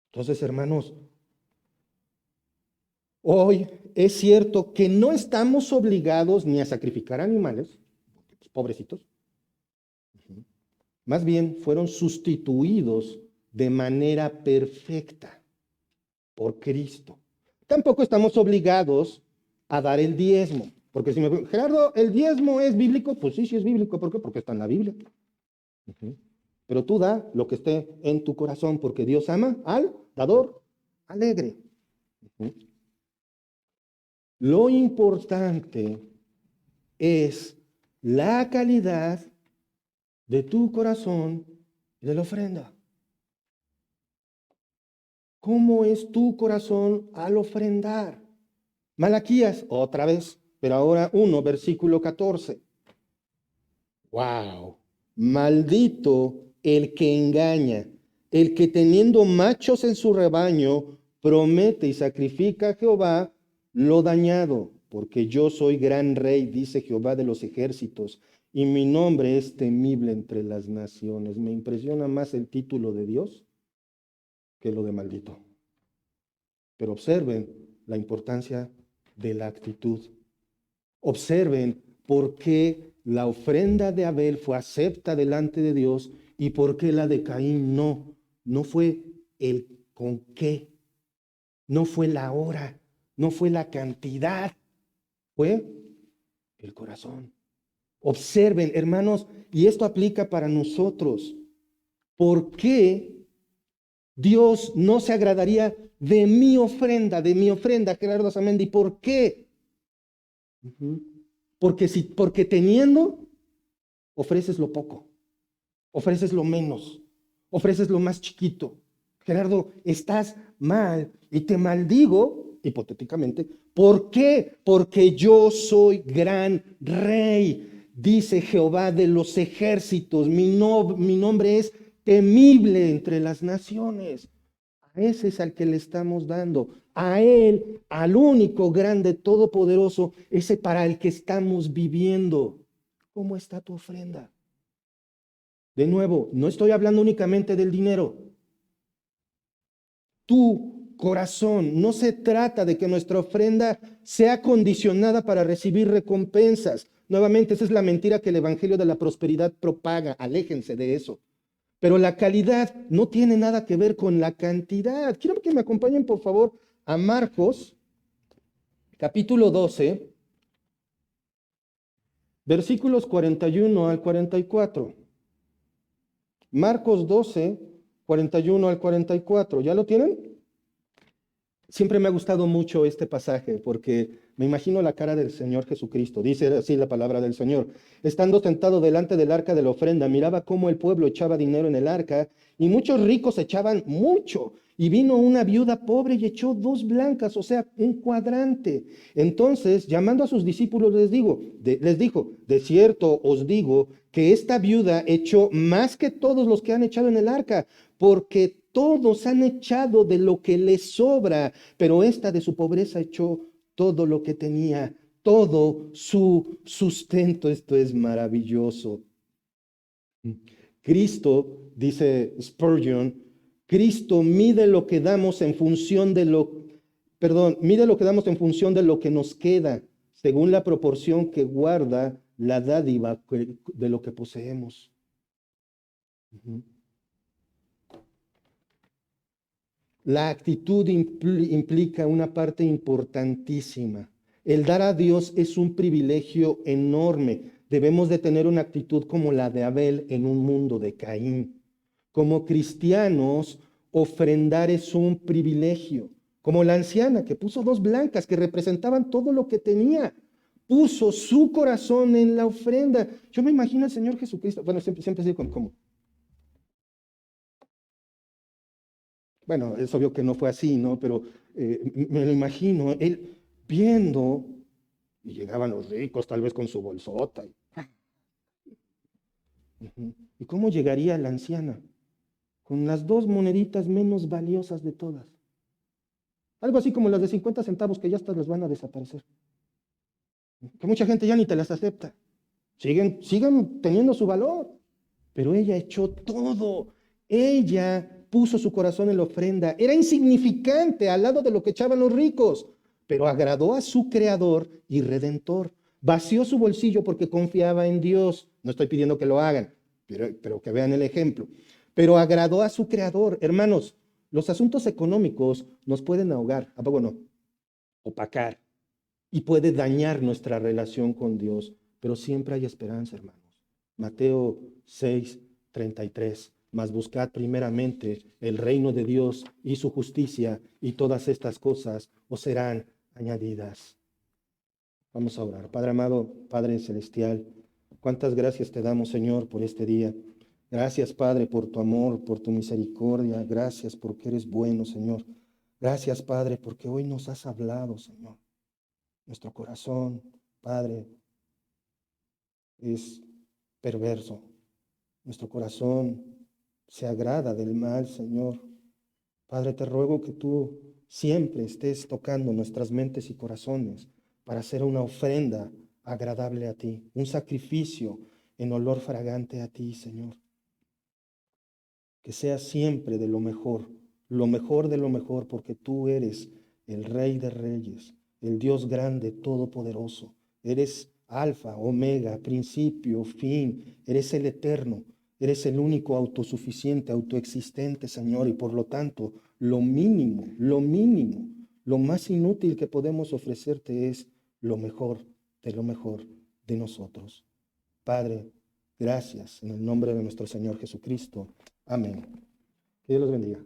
Entonces, hermanos, hoy es cierto que no estamos obligados ni a sacrificar animales, pobrecitos. Más bien fueron sustituidos de manera perfecta por Cristo. Tampoco estamos obligados a dar el diezmo. Porque si me preguntan, Gerardo, ¿el diezmo es bíblico? Pues sí, sí es bíblico. ¿Por qué? Porque está en la Biblia. Pero tú da lo que esté en tu corazón, porque Dios ama al dador alegre. Lo importante es la calidad de tu corazón y de la ofrenda. ¿Cómo es tu corazón al ofrendar? Malaquías, otra vez, pero ahora 1, versículo 14. ¡Wow! Maldito el que engaña, el que teniendo machos en su rebaño, promete y sacrifica a Jehová lo dañado, porque yo soy gran rey, dice Jehová de los ejércitos, y mi nombre es temible entre las naciones. Me impresiona más el título de Dios que lo de maldito. Pero observen la importancia de la actitud. Observen por qué la ofrenda de Abel fue acepta delante de Dios y por qué la de Caín no. No fue el con qué, no fue la hora, no fue la cantidad, fue el corazón. Observen, hermanos, y esto aplica para nosotros. ¿Por qué Dios no se agradaría de mi ofrenda, Gerardo Samendi? ¿Por qué? Porque teniendo, ofreces lo poco, ofreces lo menos, ofreces lo más chiquito. Gerardo, estás mal y te maldigo, hipotéticamente. ¿Por qué? Porque yo soy gran rey, dice Jehová de los ejércitos. Mi nombre es temible entre las naciones. A ese es al que le estamos dando. A Él, al único grande, todopoderoso, ese para el que estamos viviendo. ¿Cómo está tu ofrenda? De nuevo, no estoy hablando únicamente del dinero. Tu corazón, no se trata de que nuestra ofrenda sea condicionada para recibir recompensas. Nuevamente, esa es la mentira que el Evangelio de la Prosperidad propaga. Aléjense de eso. Pero la calidad no tiene nada que ver con la cantidad. Quiero que me acompañen, por favor, a Marcos, capítulo 12, versículos 41 al 44. Marcos 12, 41 al 44. ¿Ya lo tienen? Siempre me ha gustado mucho este pasaje porque me imagino la cara del Señor Jesucristo. Dice así la palabra del Señor. Estando sentado delante del arca de la ofrenda, miraba cómo el pueblo echaba dinero en el arca y muchos ricos echaban mucho. Y vino una viuda pobre y echó 2 blancas, o sea, un cuadrante. Entonces, llamando a sus discípulos, les dijo, de cierto os digo que esta viuda echó más que todos los que han echado en el arca, porque todos han echado de lo que les sobra, pero esta de su pobreza echó todo lo que tenía, todo su sustento. Esto es maravilloso. Cristo, dice Spurgeon, Cristo mide lo que damos en función de mide lo que damos en función de lo que nos queda, según la proporción que guarda la dádiva de lo que poseemos. La actitud implica una parte importantísima. El dar a Dios es un privilegio enorme. Debemos de tener una actitud como la de Abel en un mundo de Caín. Como cristianos, ofrendar es un privilegio. Como la anciana que puso 2 blancas que representaban todo lo que tenía. Puso su corazón en la ofrenda. Yo me imagino al Señor Jesucristo. Bueno, siempre digo como. Bueno, es obvio que no fue así, ¿no? Pero me lo imagino, él viendo, y llegaban los ricos tal vez con su bolsota. ¿Y cómo llegaría la anciana? Con las 2 moneditas menos valiosas de todas. Algo así como las de 50 centavos que ya hasta les van a desaparecer. Que mucha gente ya ni te las acepta. Siguen teniendo su valor. Pero ella echó todo. Ella puso su corazón en la ofrenda. Era insignificante al lado de lo que echaban los ricos, pero agradó a su creador y redentor. Vació su bolsillo porque confiaba en Dios. No estoy pidiendo que lo hagan, pero que vean el ejemplo. Pero agradó a su creador. Hermanos, los asuntos económicos nos pueden ahogar, ¿a poco no? Opacar. Y puede dañar nuestra relación con Dios, pero siempre hay esperanza, hermanos. Mateo 6:33. Mas buscad primeramente el reino de Dios y su justicia, y todas estas cosas os serán añadidas. Vamos a orar. Padre amado, Padre celestial, cuántas gracias te damos, Señor, por este día. Gracias, Padre, por tu amor, por tu misericordia. Gracias porque eres bueno, Señor. Gracias, Padre, porque hoy nos has hablado, Señor. Nuestro corazón, Padre, es perverso. Nuestro corazón se agrada del mal, Señor. Padre, te ruego que tú siempre estés tocando nuestras mentes y corazones para hacer una ofrenda agradable a ti, un sacrificio en olor fragante a ti, Señor. Que sea siempre de lo mejor de lo mejor, porque tú eres el Rey de Reyes, el Dios grande, todopoderoso. Eres Alfa, Omega, principio, fin. Eres el eterno. Eres el único autosuficiente, autoexistente, Señor. Y por lo tanto, lo mínimo, lo más inútil que podemos ofrecerte es lo mejor de nosotros. Padre, gracias en el nombre de nuestro Señor Jesucristo. Amén. Que Dios los bendiga.